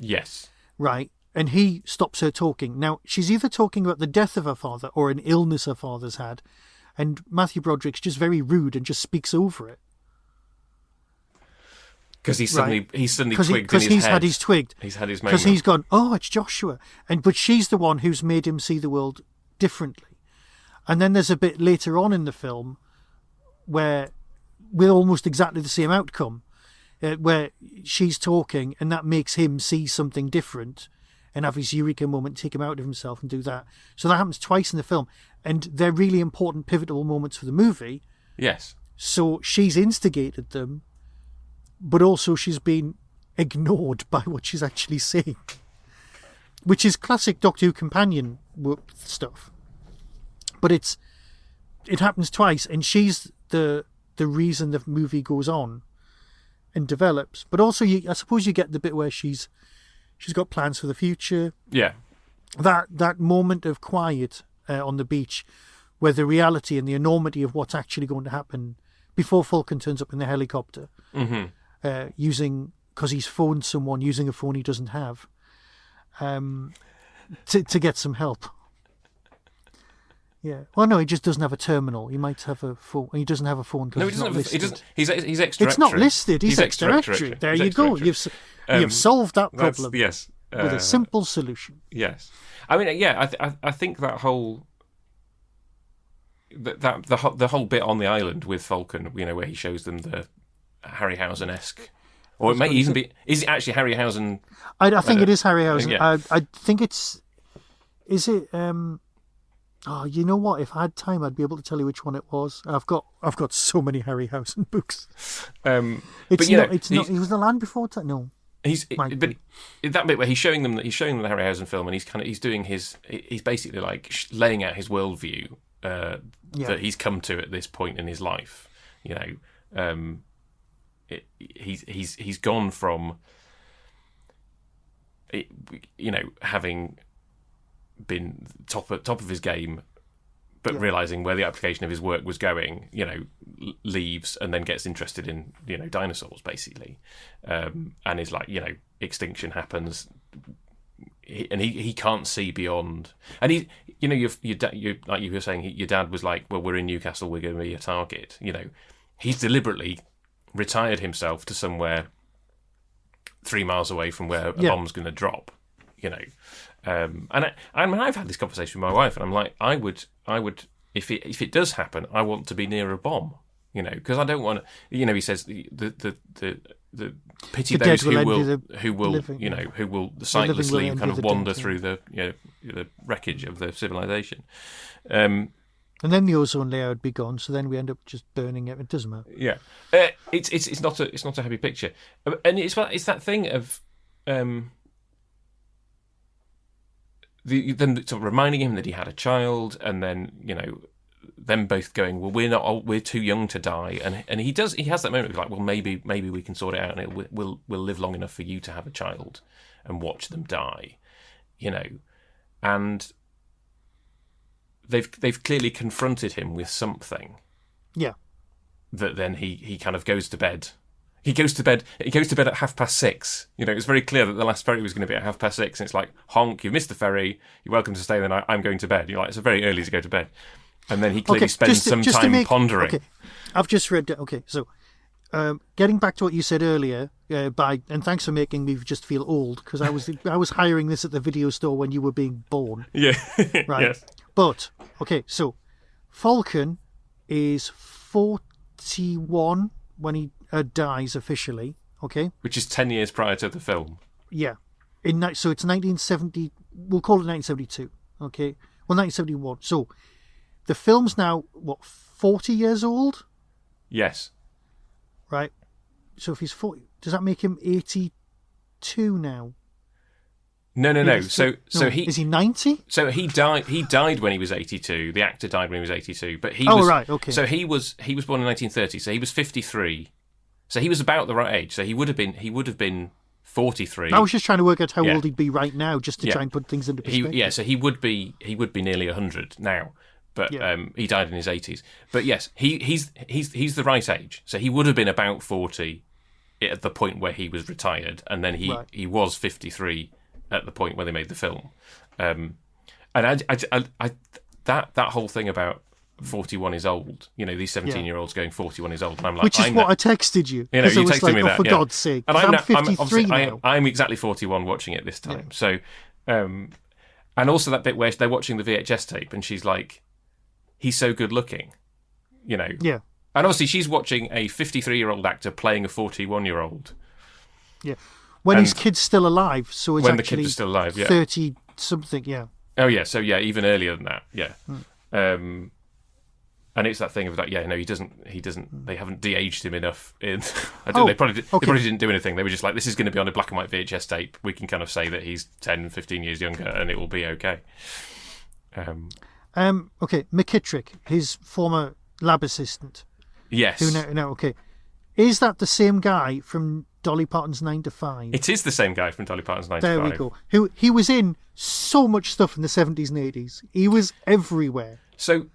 Yes. Right. And he stops her talking. Now, she's either talking about the death of her father or an illness her father's had, and Matthew Broderick's just very rude and just speaks over it. Because he's suddenly twigged in his head. Because he's had his twigged. He's had his moment. Because he's gone, oh, it's Joshua. But she's the one who's made him see the world differently. And then there's a bit later on in the film where with almost exactly the same outcome, where she's talking and that makes him see something different and have his eureka moment, take him out of himself and do that. So that happens twice in the film. And they're really important, pivotal moments for the movie. Yes. So she's instigated them, but also she's been ignored by what she's actually saying, which is classic Doctor Who companion work stuff. But it happens twice, and she's the reason the movie goes on and develops. But also, I suppose you get the bit where she's got plans for the future. Yeah. That moment of quiet on the beach, where the reality and the enormity of what's actually going to happen before Falcon turns up in the helicopter, because he's phoned someone using a phone he doesn't have, to get some help. Yeah. Well, no, he just doesn't have a terminal. He might have a phone. He doesn't have a phone because it's not listed. He's extra. It's not listed. He's extra. There you go. You've solved that problem. Yes. With a simple solution. Yes. I mean, yeah. I think that whole the whole bit on the island with Falcon, where he shows them the Harryhausen-esque, or it may even be. Is it actually Harryhausen? I think it is Harryhausen. Yeah. I think it's. Is it? Oh, you know what? If I had time, I'd be able to tell you which one it was. I've got so many Harryhausen books. It's not. He was the Land Before Time. No. But that bit where he's showing them the Harryhausen film, and he's doing he's basically like laying out his worldview that he's come to at this point in his life. He's gone from having been top of his game, but realizing where the application of his work was going, leaves and then gets interested in dinosaurs basically, and is like extinction happens, and he can't see beyond, and he your like you were saying, your dad was like, well, we're in Newcastle, we're going to be a target. He's deliberately retired himself to somewhere 3 miles away from where a bomb's going to drop. And I've had this conversation with my wife, and I'm like, I would, if it does happen, I want to be near a bomb, because I don't want to. He says the the pity The those dead will envy who will living, you know yeah. who will The sightlessly living will kind envy of the wander dead, through the wreckage of the civilization. And then the ozone layer would be gone, so then we end up just burning it. It doesn't matter. Yeah, it's not a happy picture, and it's that thing of them sort of reminding him that he had a child, and then them both going, well, we're too young to die, and he has that moment of like, well, maybe we can sort it out, and we'll live long enough for you to have a child and watch them die, and they've clearly confronted him with something. Yeah. That then he kind of goes to bed. He goes to bed at 6:30. It's very clear that the last ferry was going to be at 6:30, and it's like, honk, you've missed the ferry. You're welcome to stay the night. I'm going to bed. You're like, it's very early to go to bed. And then he clearly spends some time pondering. Okay, I've just read. Okay, so getting back to what you said earlier, and thanks for making me just feel old, because I was hiring this at the video store when you were being born. Yeah. Right. Yes. But okay, so Falcon is 41 when he dies officially. Okay. Which is 10 years prior to the film. Yeah. So it's 1970. We'll call it 1972. Okay. Well, 1971. So the film's now 40 years old. Yes. Right. So if he's 40, does that make him 82 now? No. So is he 90? So he died when he was 82. The actor died when he was 82. But he was. Oh, right. Okay. So he was born in 1930. So he was 53. So he was about the right age. So he would have been 43. I was just trying to work out how old he'd be right now, just to try and put things into perspective. So he would be nearly 100 now. But he died in his 80s. But yes, he's the right age. So he would have been about 40 at the point where he was retired, and then he was 53 at the point where they made the film. And I that whole thing about 41 is old. These 17-year-olds going 41 is old, and I'm like, which is what I texted you. You texted me that. For God's sake, and I'm 53 now. I'm exactly 41 watching it this time. So, and also that bit where they're watching the VHS tape, and she's like, he's so good looking, Yeah. And obviously she's watching a 53-year-old actor playing a 41-year-old. Yeah. When his kid's still alive, so it's when actually the kid is still alive, 30 something, yeah. Oh yeah, so even earlier than that, yeah. And it's that thing of like, he doesn't. They haven't de-aged him enough. They probably didn't do anything. They were just like, this is going to be on a black and white VHS tape. We can kind of say that he's 10, 15 years younger, and it will be okay. Okay, McKittrick, his former lab assistant. Yes. Who now, okay. Is that the same guy from Dolly Parton's 9 to 5? It is the same guy from Dolly Parton's 9 to 5. There we go. He was in so much stuff in the 70s and 80s. He was everywhere. So,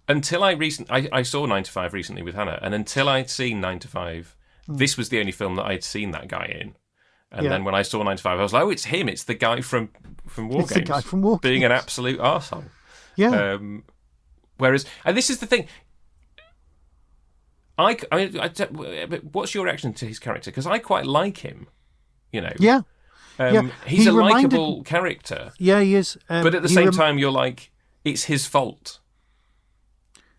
until I saw 9 to 5 recently with Hannah, and until I'd seen 9 to 5, this was the only film that I'd seen that guy in. And then when I saw 9 to 5, I was like, oh, it's him. It's the guy from Wargames. It's the guy from Wargames. Being an absolute arsehole. Yeah. Whereas, and this is the thing. What's your reaction to his character? Because I quite like him, Yeah. He's a likeable character. Yeah, he is. But at the same time, you're like, it's his fault.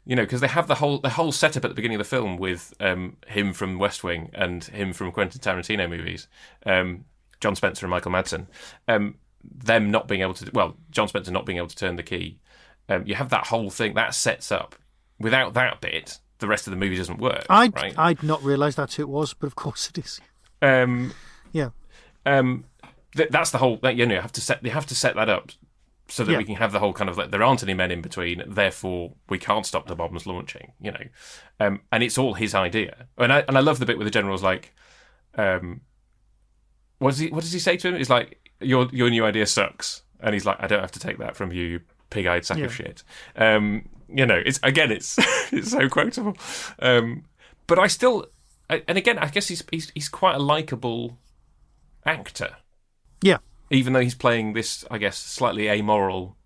Because they have the whole setup at the beginning of the film with him from West Wing and him from Quentin Tarantino movies, John Spencer and Michael Madsen, them not being able to, John Spencer not being able to turn the key. You have that whole thing that sets up. Without that bit, the rest of the movie doesn't work. I'd not realised that's who it was, but of course it is. Yeah. That's the whole. You have to set that up so that we can have the whole kind of like, there aren't any men in between, therefore we can't stop the bombs launching. And it's all his idea. And I love the bit where the general's like, what does he say to him? He's like, your new idea sucks, and he's like, I don't have to take that from you, you pig-eyed sack of shit. It's it's so quotable. But I still, and again, I guess he's quite a likable actor. Yeah. Even though he's playing this, I guess, slightly amoral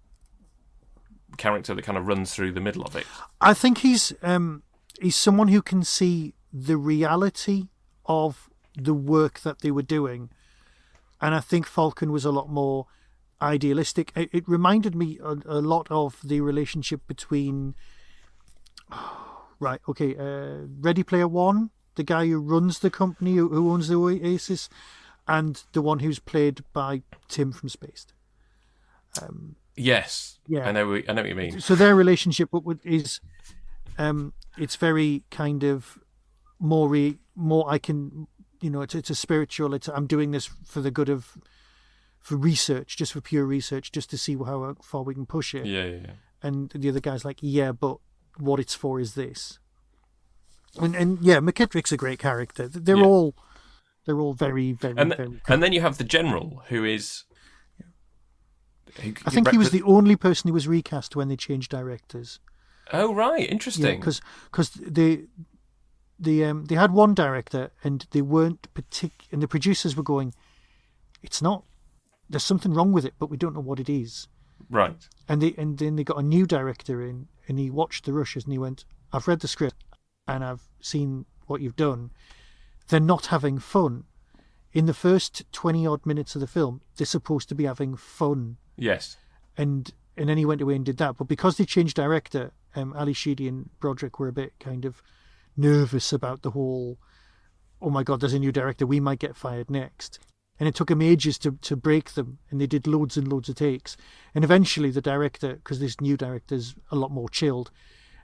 character that kind of runs through the middle of it. I think he's someone who can see the reality of the work that they were doing, and I think Falcon was a lot more idealistic. It reminded me a lot of the relationship between Ready Player One the guy who runs the company, who owns the Oasis, and the one who's played by Tim from Spaced. Yes. Yeah. I know what you mean. So their relationship is, it's very kind of more I can, it's a spiritual. I'm doing this for the good of, for research, just for pure research, just to see how far we can push it. Yeah. And the other guy's like, yeah, but what it's for is this. And yeah, McKittrick's a great character. They're all very, very, very cool. And then you have the general, who is. I think he was the only person who was recast when they changed directors. Oh right, interesting. Because they had one director and they weren't and the producers were going, it's not. There's something wrong with it, but we don't know what it is. Right. And then they got a new director in, and he watched the rushes and he went, I've read the script and I've seen what you've done. They're not having fun. In the first 20 odd minutes of the film, they're supposed to be having fun. Yes. And then he went away and did that. But because they changed director, Ali Sheedy and Broderick were a bit kind of nervous about the whole, oh my God, there's a new director, we might get fired next. And it took them ages to break them, and they did loads and loads of takes. And eventually the director, because this new director's a lot more chilled,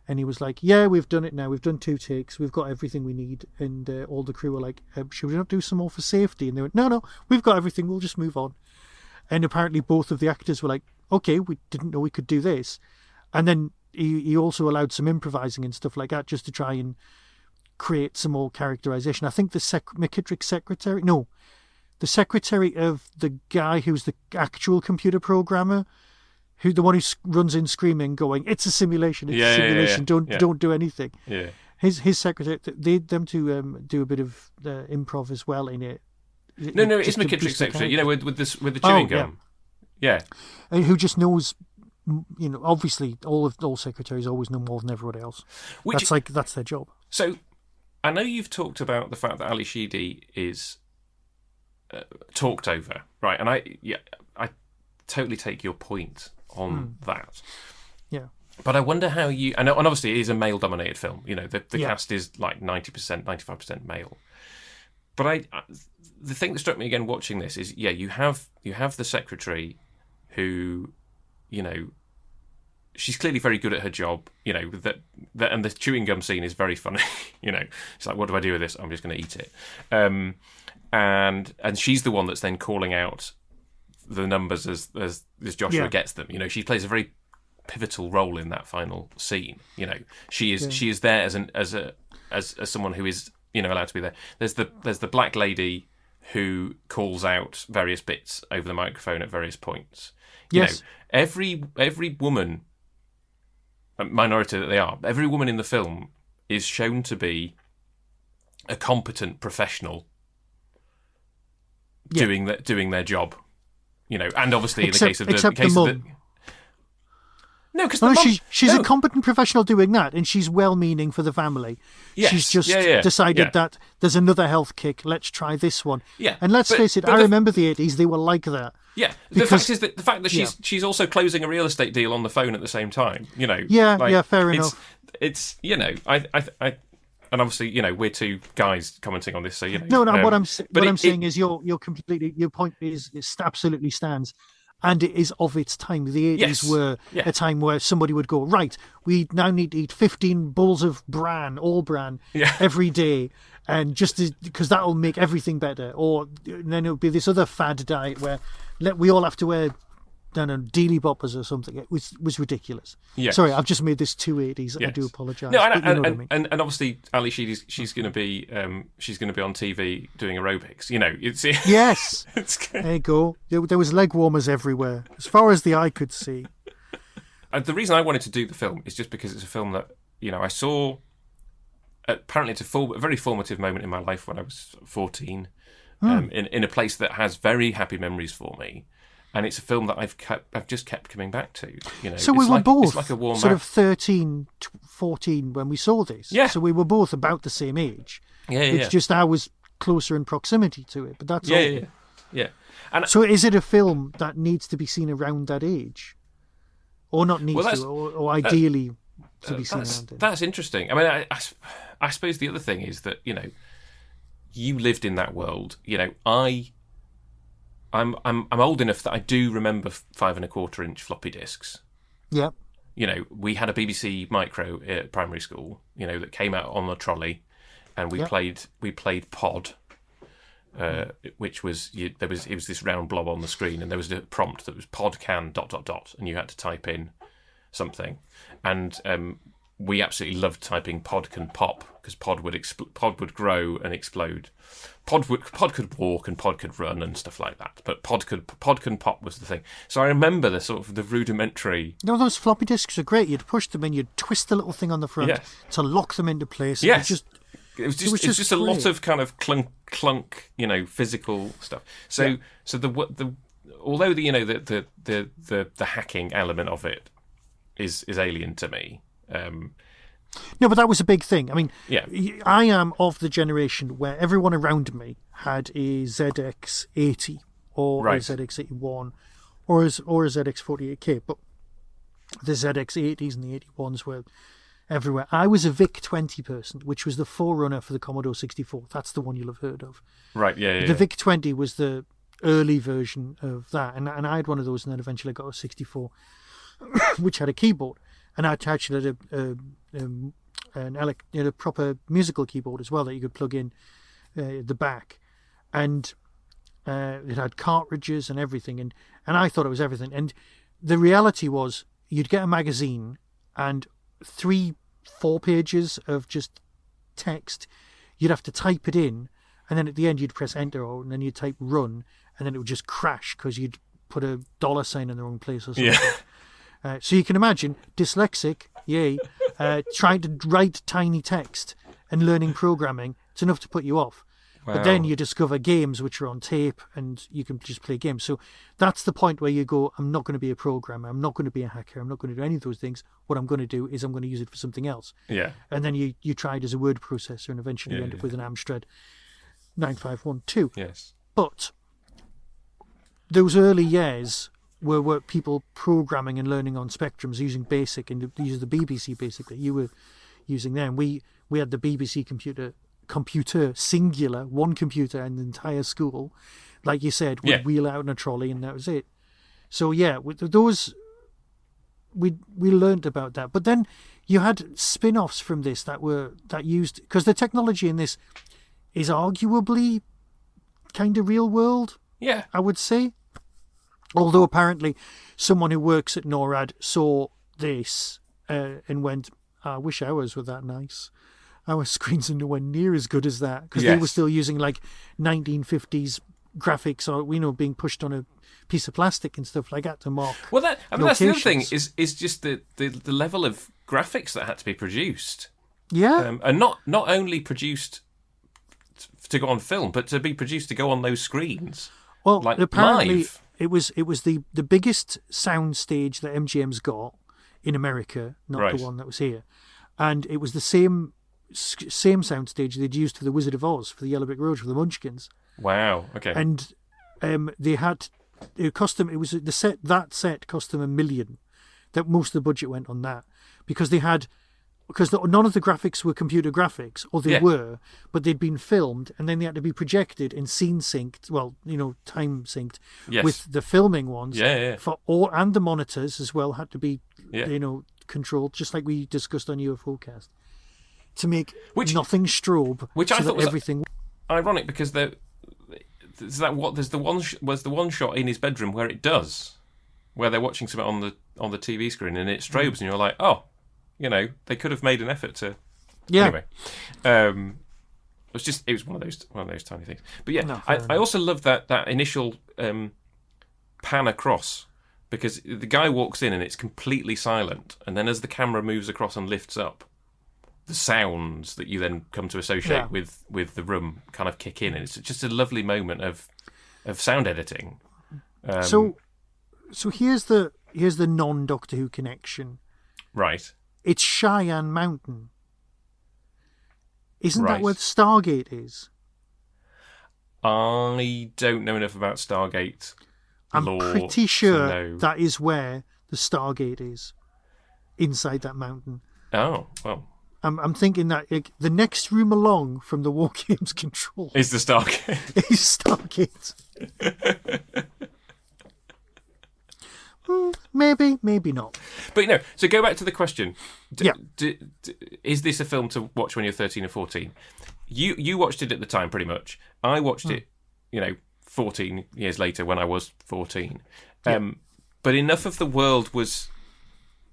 and he was like, yeah, we've done it now, we've done 2 takes, we've got everything we need. And all the crew were like, should we not do some more for safety? And they went, no, we've got everything, we'll just move on. And apparently both of the actors were like, okay, we didn't know we could do this. And then he also allowed some improvising and stuff like that, just to try and create some more characterization. I think the McKittrick secretary, no, the secretary of the guy who's the actual computer programmer, the one who runs in screaming, going, "It's a simulation! It's a simulation! Don't do anything." Yeah. His secretary, them to do a bit of improv as well in it. No, it's McKittrick's secretary. With the chewing gum. Yeah. Who just knows. Obviously, all secretaries always know more than everyone else. That's their job. So, I know you've talked about the fact that Ali Sheedy is talked over, right? And I totally take your point on that. Yeah. But I wonder how you... And obviously it is a male-dominated film. The cast is like 90%, 95% male. But the thing that struck me again watching this is, you have the secretary who, she's clearly very good at her job, that and the chewing gum scene is very funny. It's like, what do I do with this? I'm just going to eat it. And she's the one that's then calling out the numbers as Joshua gets them. She plays a very pivotal role in that final scene. She is there as someone who is allowed to be there. There's the black lady who calls out various bits over the microphone at various points. Yes. Every woman, minority that they are, every woman in the film is shown to be a competent professional doing their job. And obviously in the case of the mum. No, because she's a competent professional doing that, and she's well-meaning for the family. Yes. She's just decided that there's another health kick. Let's try this one. Yeah, and let's face it. I remember the 80s; they were like that. Yeah, the fact that she's also closing a real estate deal on the phone at the same time. Fair enough. It's I and obviously we're 2 guys commenting on this, so No, what I'm saying is your point is absolutely stands. And it is of its time. The 80s were a time where somebody would go, right, we now need to eat 15 bowls of bran, all bran, every day, and because that'll make everything better. Or then it would be this other fad diet where we all have to wear, Dealey Boppers or something. It was ridiculous. Yeah. Sorry, I've just made this too 80s. Yes. I do apologise. No, and obviously Ali Sheedy, she's going to be on TV doing aerobics. Yes. There you go. There was leg warmers everywhere, as far as the eye could see. And the reason I wanted to do the film is just because it's a film that I saw. Apparently, it's a very formative moment in my life when I was 14, in a place that has very happy memories for me. And it's a film that I've just kept coming back to. So we were both it's like a warm sort of 13, 14 when we saw this. Yeah. So we were both about the same age. Yeah. It's just I was closer in proximity to it, but that's all. Yeah. And so is it a film that needs to be seen around that age? Or not needs to, or ideally to be seen around it? That's interesting. I mean, I suppose the other thing is that, you know, you lived in that world. You know, I'm old enough that I do remember 5¼ inch floppy disks. Yeah. You know, we had a BBC Micro at primary school, you know, that came out on the trolley, and we played Pod, which was it was this round blob on the screen, and there was a prompt that was pod can ... and you had to type in something, and we absolutely loved typing pod can pop, because pod would grow and explode. Pod could walk and pod could run and stuff like that. But pod can pop was the thing. So I remember the sort of the rudimentary. No, those floppy disks are great. You'd push them in, you'd twist the little thing on the front to lock them into place. Yes. It was just a lot great. of kind of clunk, you know, physical stuff. So the although the hacking element of it is alien to me. No, but that was a big thing. I mean, Yeah. I am of the generation where everyone around me had a ZX80 or a Right. ZX81 or a ZX48K, but the ZX80s and the 81s were everywhere. I was a VIC-20 person, which was the forerunner for the Commodore 64. That's the one you'll have heard of. Right, yeah. The VIC-20 was the early version of that, and I had one of those, and then eventually I got a 64, which had a keyboard. And I attached it a proper musical keyboard as well that you could plug in at the back, and it had cartridges and everything. And I thought it was everything. And the reality was, you'd get a magazine and 3-4 pages of just text. You'd have to type it in, and then at the end you'd press enter, and then you'd type run, and then it would just crash because you'd put a $sign in the wrong place or something. Yeah. So you can imagine, dyslexic, yay, trying to write tiny text and learning programming. It's enough to put you off. Wow. But then you discover games which are on tape, and you can just play games. So that's the point where you go, I'm not going to be a programmer, I'm not going to be a hacker, I'm not going to do any of those things. What I'm going to do is I'm going to use it for something else. Yeah. And then you try it as a word processor, and eventually you end up with an Amstrad 9512. Yes. But those early years were people programming and learning on Spectrums using BASIC, and using the BBC basically. You were using them. We had the BBC computer singular, one computer in the entire school. Like you said, we'd wheel out in a trolley, and that was it. So yeah, with those, we learned about that. But then you had spin-offs from this that used, because the technology in this is arguably kind of real world. Yeah. I would say. Although apparently someone who works at NORAD saw this and went, I wish ours were that nice. Our screens are nowhere near as good as that, because they were still using like 1950s graphics, or being pushed on a piece of plastic and stuff like that to mark. Well, that's the other thing is just the level of graphics that had to be produced. Yeah, and not only produced to go on film, but to be produced to go on those screens. Well, like apparently live. it was the biggest sound stage that MGM's got in America, not the one that was here, and it was the same sound stage they'd used for the Wizard of Oz, for the Yellow Brick Road, for the Munchkins. Wow. Okay. And they had it cost them. It was that set cost them $1 million. That most of the budget went on that, because none of the graphics were computer graphics, or they were, but they'd been filmed, and then they had to be projected and scene synced. Well, time synced with the filming ones. Yeah. And the monitors as well had to be, controlled, just like we discussed on UFOcast, to make nothing strobe. Which so I thought was everything ironic, because there's the one shot in his bedroom where it does, where they're watching something on the TV screen and it strobes, and you're like, oh. They could have made an effort to. Yeah. Anyway, it was one of those tiny things. But yeah, I also love that initial pan across, because the guy walks in and it's completely silent, and then as the camera moves across and lifts up, the sounds that you then come to associate with the room kind of kick in, and it's just a lovely moment of sound editing. So here's the non-Doctor Who connection. Right. It's Cheyenne Mountain. Isn't Right. that where Stargate is? I don't know enough about Stargate lore. I'm pretty sure to know. that is where the Stargate is, inside that mountain. Oh, well. I'm thinking that the next room along from the Wargames control Is the Stargate. is Stargate. Maybe, maybe not. But so go back to the question. Yeah. Is this a film to watch when you're 13 or 14? You watched it at the time, pretty much. I watched it, 14 years later when I was 14. But enough of the world was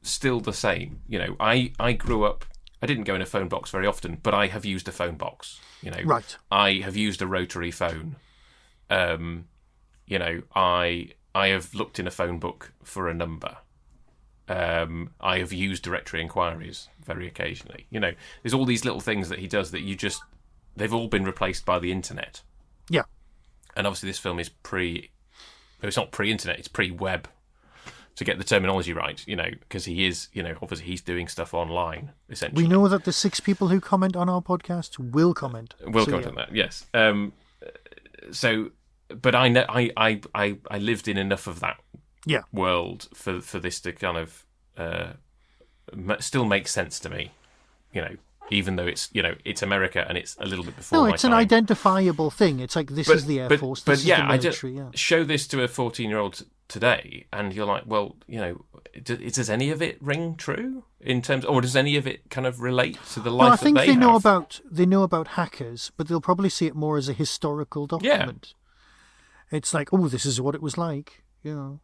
still the same. I grew up. I didn't go in a phone box very often, but I have used a phone box. Right. I have used a rotary phone. I have looked in a phone book for a number. I have used directory inquiries very occasionally. There's all these little things that he does that they've all been replaced by the internet. Yeah. And obviously this film is it's not pre-internet, it's pre-web, to get the terminology right, because he is, obviously he's doing stuff online, essentially. We know that the 6 people who comment on our podcast will comment. Will comment on that, yes. But I lived in enough of that world for this to kind of still make sense to me, even though it's it's America and it's a little bit before. No, my it's an time. identifiable thing. It's like this is the Air Force, this is the military. I show this to a 14-year-old today, and you're like, well, does any of it ring true in terms, or does any of it kind of relate to the life? No, I think that they know have? they know about hackers, but they'll probably see it more as a historical document. It's like, oh, this is what it was like. Did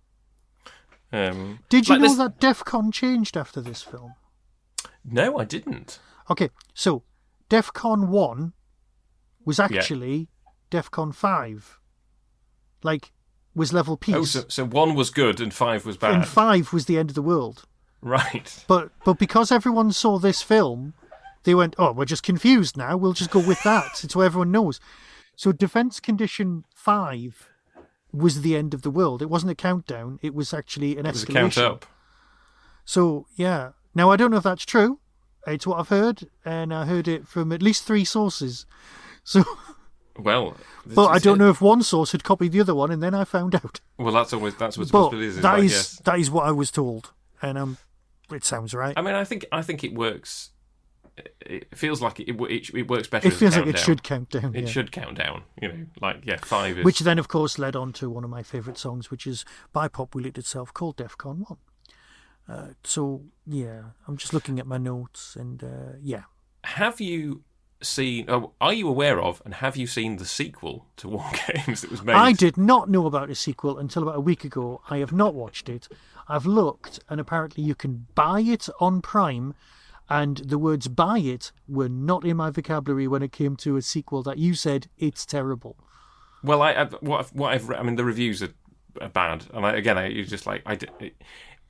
you know that DEF CON changed after this film? No, I didn't. Okay, so DEF CON 1 was actually DEF CON 5. Was level peace. Oh, so 1 was good and 5 was bad. And 5 was the end of the world. Right. But because everyone saw this film, they went, oh, we're just confused now. We'll just go with that. It's what everyone knows. So Defence Condition 5 was the end of the world. It wasn't a countdown. It was actually an escalation. It was a count up. So, yeah. Now, I don't know if that's true. It's what I've heard, and I heard it from at least 3 sources. So... Well, but I don't know if one source had copied the other one, and then I found out. Well, that's what the possibility is. That is what I was told, and it sounds right. I mean, I think it works. It feels like it works better. It feels like it should count down. It should count down. 5 is. Which then, of course, led on to one of my favourite songs, which is by Pop Will Eat Itself, called DEF CON 1. So yeah, I'm just looking at my notes, and yeah. Have you seen? Are you aware of, and have you seen the sequel to Wargames that was made? I did not know about a sequel until about a week ago. I have not watched it. I've looked, and apparently you can buy it on Prime, and the words "buy it" were not in my vocabulary when it came to a sequel that you said it's terrible. Well, what I've read, I mean, the reviews are bad, and you're just like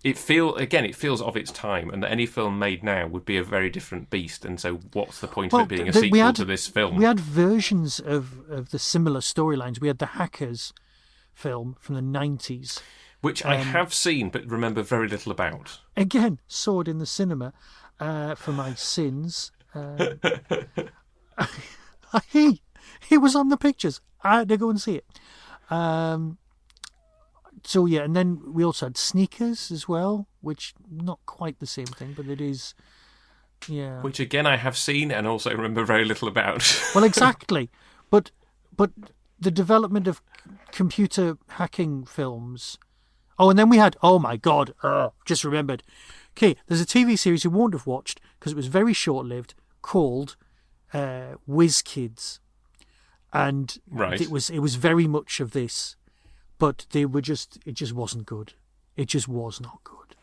It feels of its time, and that any film made now would be a very different beast. And so, what's the point of it being a sequel to this film? We had versions of the similar storylines. We had the Hackers film from the 90s, which I have seen, but remember very little about. Again, saw it in the cinema for my sins. He was on the pictures. I had to go and see it. So yeah, and then we also had Sneakers as well, which not quite the same thing, but it is, yeah. Which again I have seen and also remember very little about. Well, exactly, but the development of computer hacking films. Oh, and then we had, oh my God, just remembered. Okay, there's a TV series you won't have watched because it was very short-lived, called Whiz Kids, and right. It was very much of this. But it just wasn't good. It just was not good.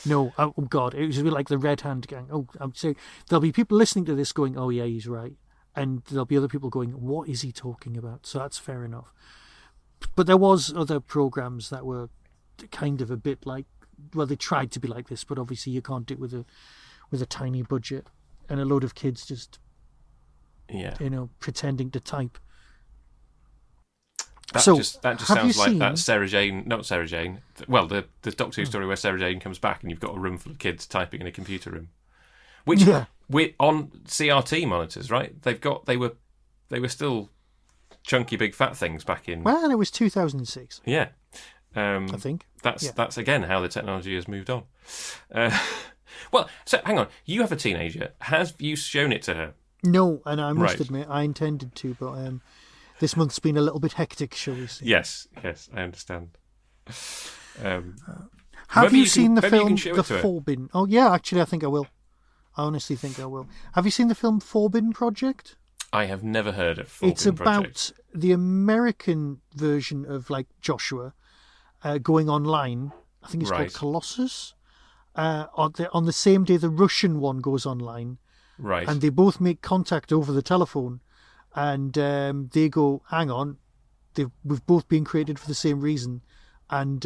No, oh God, it was like the Red Hand Gang. Oh, I'm saying there'll be people listening to this going, oh yeah, he's right. And there'll be other people going, what is he talking about? So that's fair enough. But there was other programs that were kind of a bit like, well, they tried to be like this, but obviously you can't do it with a tiny budget and a load of kids just, pretending to type. That just sounds like that's Sarah Jane, not Sarah Jane. Well, the Doctor Who story where Sarah Jane comes back and you've got a room full of kids typing in a computer room, which we're on CRT monitors, right? They were still chunky big fat things back in. Well, it was 2006. Yeah, I think that's again how the technology has moved on. Well, so hang on. You have a teenager. Have you shown it to her? No, and I must Right. admit, I intended to, but this month's been a little bit hectic, shall we say. Yes, I understand. Have Maybe you you seen can- the maybe you film can show The it to her. Forbidden? Oh, yeah, actually, I think I will. I honestly think I will. Have you seen the film Forbidden Project? I have never heard of Forbidden It's about Project. the American version of, like, Joshua going online. I think it's Right. called Colossus. On the same day the Russian one goes online. Right. And they both make contact over the telephone. And they go, hang on, we've both been created for the same reason. And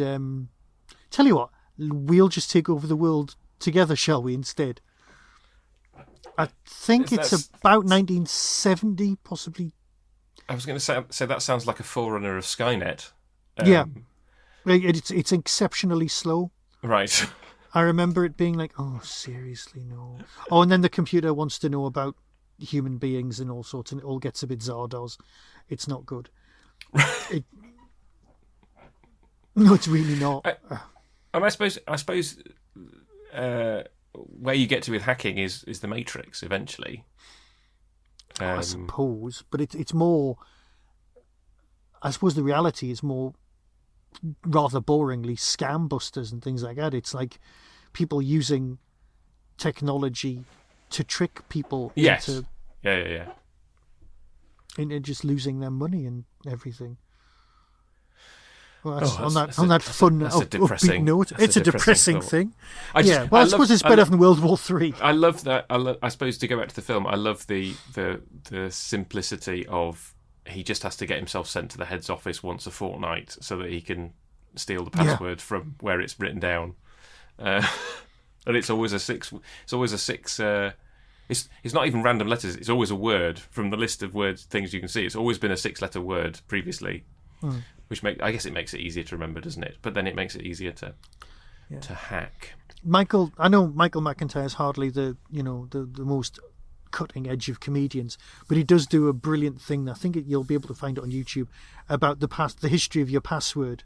tell you what, we'll just take over the world together, shall we, instead? I think it's That's- about 1970, possibly. I was going to say that sounds like a forerunner of Skynet. Yeah. It's exceptionally slow. Right. I remember it being like, oh, seriously, no. Oh, and then the computer wants to know about human beings and all sorts, and it all gets a bit Zardoz. It's not good. No, it's really not. And I suppose where you get to with hacking is the Matrix eventually. I suppose, but it's more. I suppose the reality is more, rather boringly, scam busters and things like that. It's like people using technology to trick people Yes. into just losing their money and everything. Well, that's, Oh, on that's that a- fun, that's a upbeat depressing- note, that's a it's a depressing depressing thought. thing. I just- Well, I I suppose love- it's better than World War III. I love that. I suppose to go back to the film, I love the simplicity of he just has to get himself sent to the head's office once a fortnight so that he can steal the password from where it's written down. And it's always a six. It's always a six. It's not even random letters. It's always a word from the list of words things you can see. It's always been a 6-letter word previously, which I guess it makes it easier to remember, doesn't it? But then it makes it easier to hack. I know Michael McIntyre is hardly the most cutting edge of comedians, but he does do a brilliant thing. I think you'll be able to find it on YouTube about the history of your password.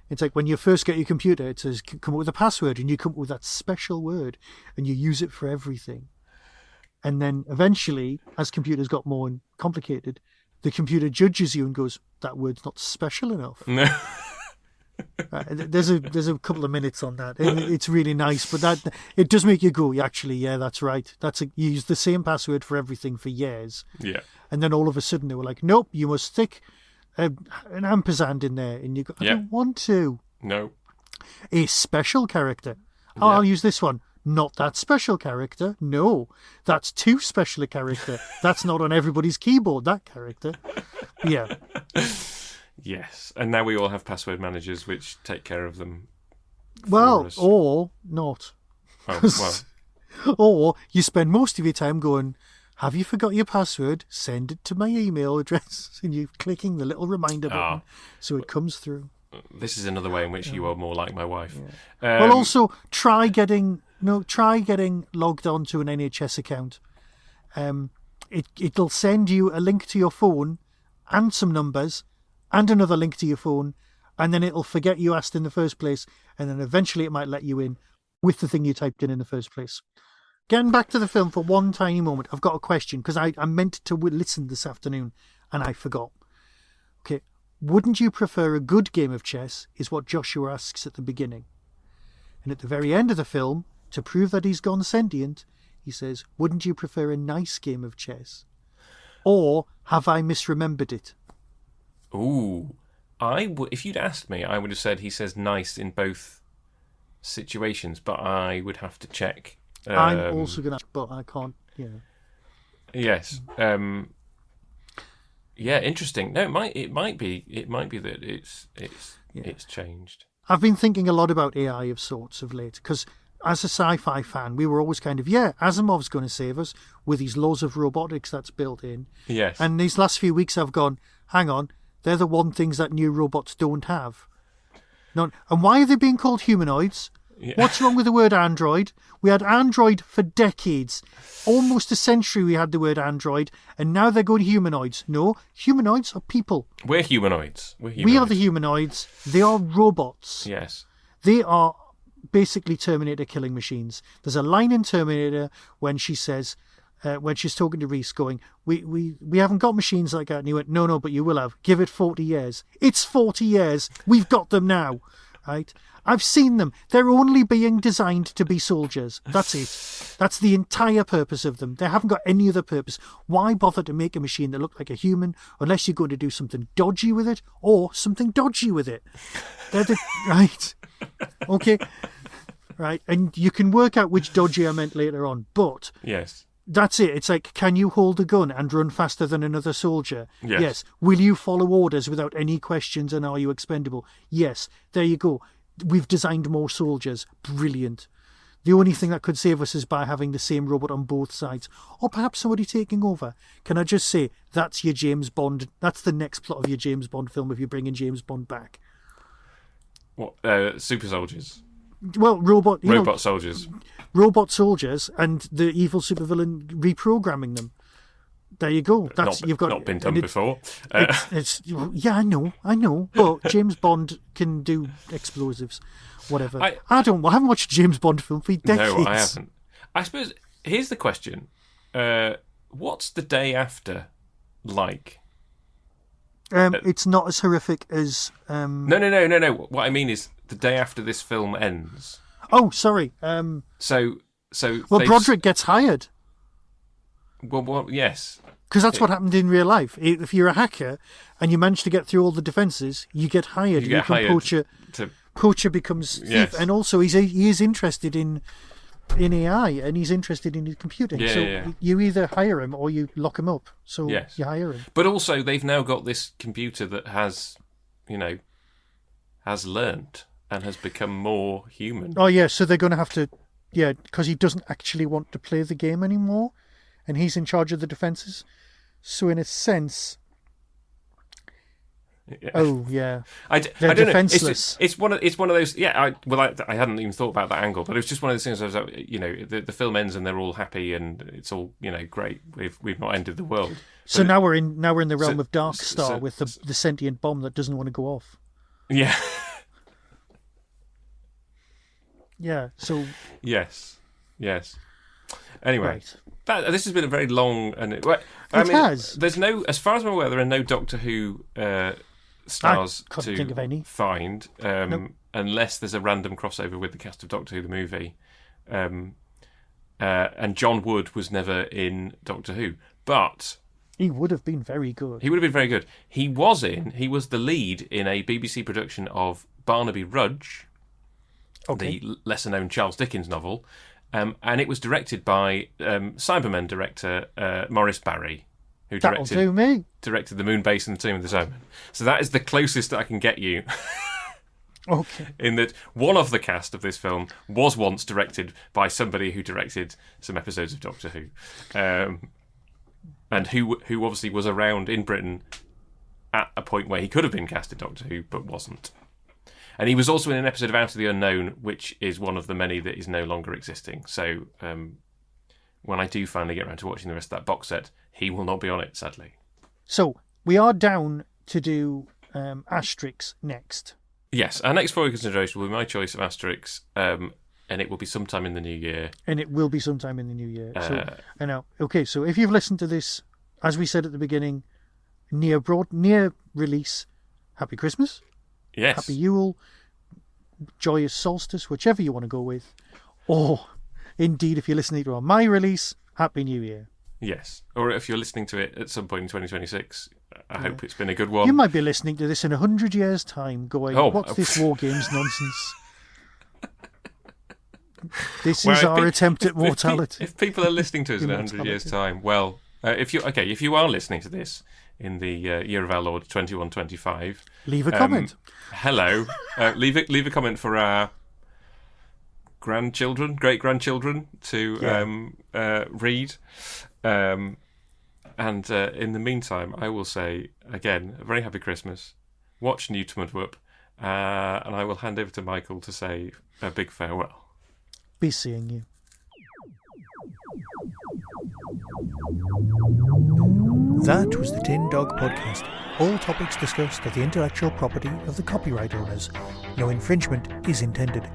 It's like when you first get your computer, it says come up with a password, and you come up with that special word, and you use it for everything. And then eventually, as computers got more complicated, the computer judges you and goes, "That word's not special enough." There's a couple of minutes on that. It's really nice, but that it does make you go, "Actually, yeah, that's right. You use the same password for everything for years." Yeah. And then all of a sudden they were like, "Nope, you must stick an ampersand in there," and you go, "I don't want to." No. A special character. Oh, I'll use this one. Not that special character. No, that's too special a character. That's not on everybody's keyboard, that character. Yeah. Yes. And now we all have password managers which take care of them. Well, us. or not. Oh, well. Or you spend most of your time going, "Have you forgot your password? Send it to my email address." And you're clogging the little reminder button so it comes through. This is another way in which you are more like my wife. Well, also try getting logged on to an NHS account. It'll send you a link to your phone and some numbers and another link to your phone, and then it'll forget you asked in the first place, and then eventually it might let you in with the thing you typed in the first place. Getting back to the film for one tiny moment, I've got a question because I meant to listen this afternoon and I forgot. Okay, wouldn't you prefer a good game of chess, is what Joshua asks at the beginning. And at the very end of the film, to prove that he's gone sentient, he says, "Wouldn't you prefer a nice game of chess? Or have I misremembered it?" Ooh. If you'd asked me, I would have said he says nice in both situations, but I would have to check. I'm also going to, but I can't, Yes. Yeah, interesting. No, it might be that it's changed. I've been thinking a lot about AI of sorts of late, because as a sci-fi fan, we were always kind of, Asimov's going to save us with these laws of robotics that's built in. Yes. And these last few weeks I've gone, hang on, they're the one things that new robots don't have. And why are they being called humanoids? Yeah. What's wrong with the word android? We had android for decades. Almost a century we had the word android, and now they're going humanoids. No, humanoids are people. We're humanoids. We are the humanoids. They are robots. Yes. They are basically Terminator killing machines. There's a line in Terminator when she says, when she's talking to Reese, going, we haven't got machines like that. And he went, no, but you will have. Give it 40 years. It's 40 years. We've got them now. Right? I've seen them. They're only being designed to be soldiers. That's it. That's the entire purpose of them. They haven't got any other purpose. Why bother to make a machine that looked like a human unless you're going to do something dodgy with it or something dodgy with it? Right? Okay. Right. And you can work out which dodgy I meant later on. But Yes. that's it. It's like, can you hold a gun and run faster than another soldier? Yes. Will you follow orders without any questions, and are you expendable? Yes. There you go. We've designed more soldiers. Brilliant. The only thing that could save us is by having the same robot on both sides. Or perhaps somebody taking over. Can I just say, that's your James Bond. That's the next plot of your James Bond film if you're bringing James Bond back. What? Super soldiers? Well, robot soldiers. Robot soldiers and the evil supervillain reprogramming them. There you go. That's not been done before. Yeah, I know. But James Bond can do explosives, whatever. I haven't watched a James Bond film for decades. No, I haven't. I suppose here's the question: what's the day after like? It's not as horrific as. No. What I mean is the day after this film ends. Oh, sorry. So. Well, Broderick gets hired. Well, yes. Because that's what happened in real life. If you're a hacker and you manage to get through all the defences, you get hired. You get hired. Poacher becomes thief, yes. And also he is interested in AI and he's interested in computing. You either hire him or you lock him up. So yes. You hire him. But also they've now got this computer that has learnt and has become more human. Oh yeah, so they're going to have to, because he doesn't actually want to play the game anymore, and he's in charge of the defences. So in a sense, oh yeah, I don't defenseless. Know. It's one of those. Yeah, I hadn't even thought about that angle, but it was just one of those things. I was like, the film ends and they're all happy and it's all great. We've not ended the world. So now we're in the realm of Dark Star with the sentient bomb that doesn't want to go off. Yeah. Yeah. So. Yes. Anyway, right. This has been a very long and it has. There's no, as far as I'm aware, there are no Doctor Who stars to think of any. Find, Nope. unless there's a random crossover with the cast of Doctor Who the movie. And John Wood was never in Doctor Who, but he would have been very good. He was the lead in a BBC production of Barnaby Rudge, the lesser-known Charles Dickens novel. And it was directed by Cybermen director Maurice Barry, who directed The Moon Base and the Tomb of the Cybermen. So that is the closest that I can get you. Okay. In that one of the cast of this film was once directed by somebody who directed some episodes of Doctor Who, and who obviously was around in Britain at a point where he could have been cast in Doctor Who but wasn't. And he was also in an episode of Out of the Unknown, which is one of the many that is no longer existing. So when I do finally get around to watching the rest of that box set, he will not be on it, sadly. So we are down to do Asterix next. Yes, our next for consideration will be my choice of Asterix, and it will be sometime in the new year. So if you've listened to this, as we said at the beginning, near release, Happy Christmas. Yes. Happy Yule, Joyous Solstice, whichever you want to go with. Or, indeed, if you're listening to my release, Happy New Year. Yes. Or if you're listening to it at some point in 2026, I hope it's been a good one. You might be listening to this in 100 years' time going, what's this Wargames nonsense? This is our attempt at mortality. If people are listening to us in 100 years' time, well, if you are listening to this in the year of our Lord 2125, leave a comment. Hello, leave a comment for our great grandchildren to read. And in the meantime, I will say again, a very happy Christmas. Watch Newton and Whoop, and I will hand over to Michael to say a big farewell. Be seeing you. That was the Tin Dog Podcast. All topics discussed are the intellectual property of the copyright owners. No infringement is intended.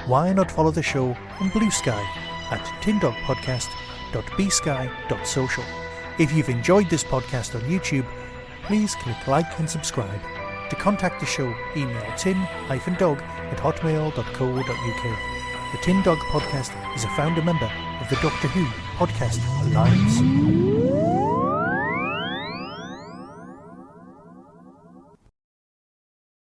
why not follow the show on Blue Sky at tindogpodcast.bsky.social. If you've enjoyed this podcast on YouTube, please click like and subscribe. To contact the show, email tin-dog@hotmail.co.uk. The Tin Dog Podcast is a founder member of the Doctor Who Podcast Alliance.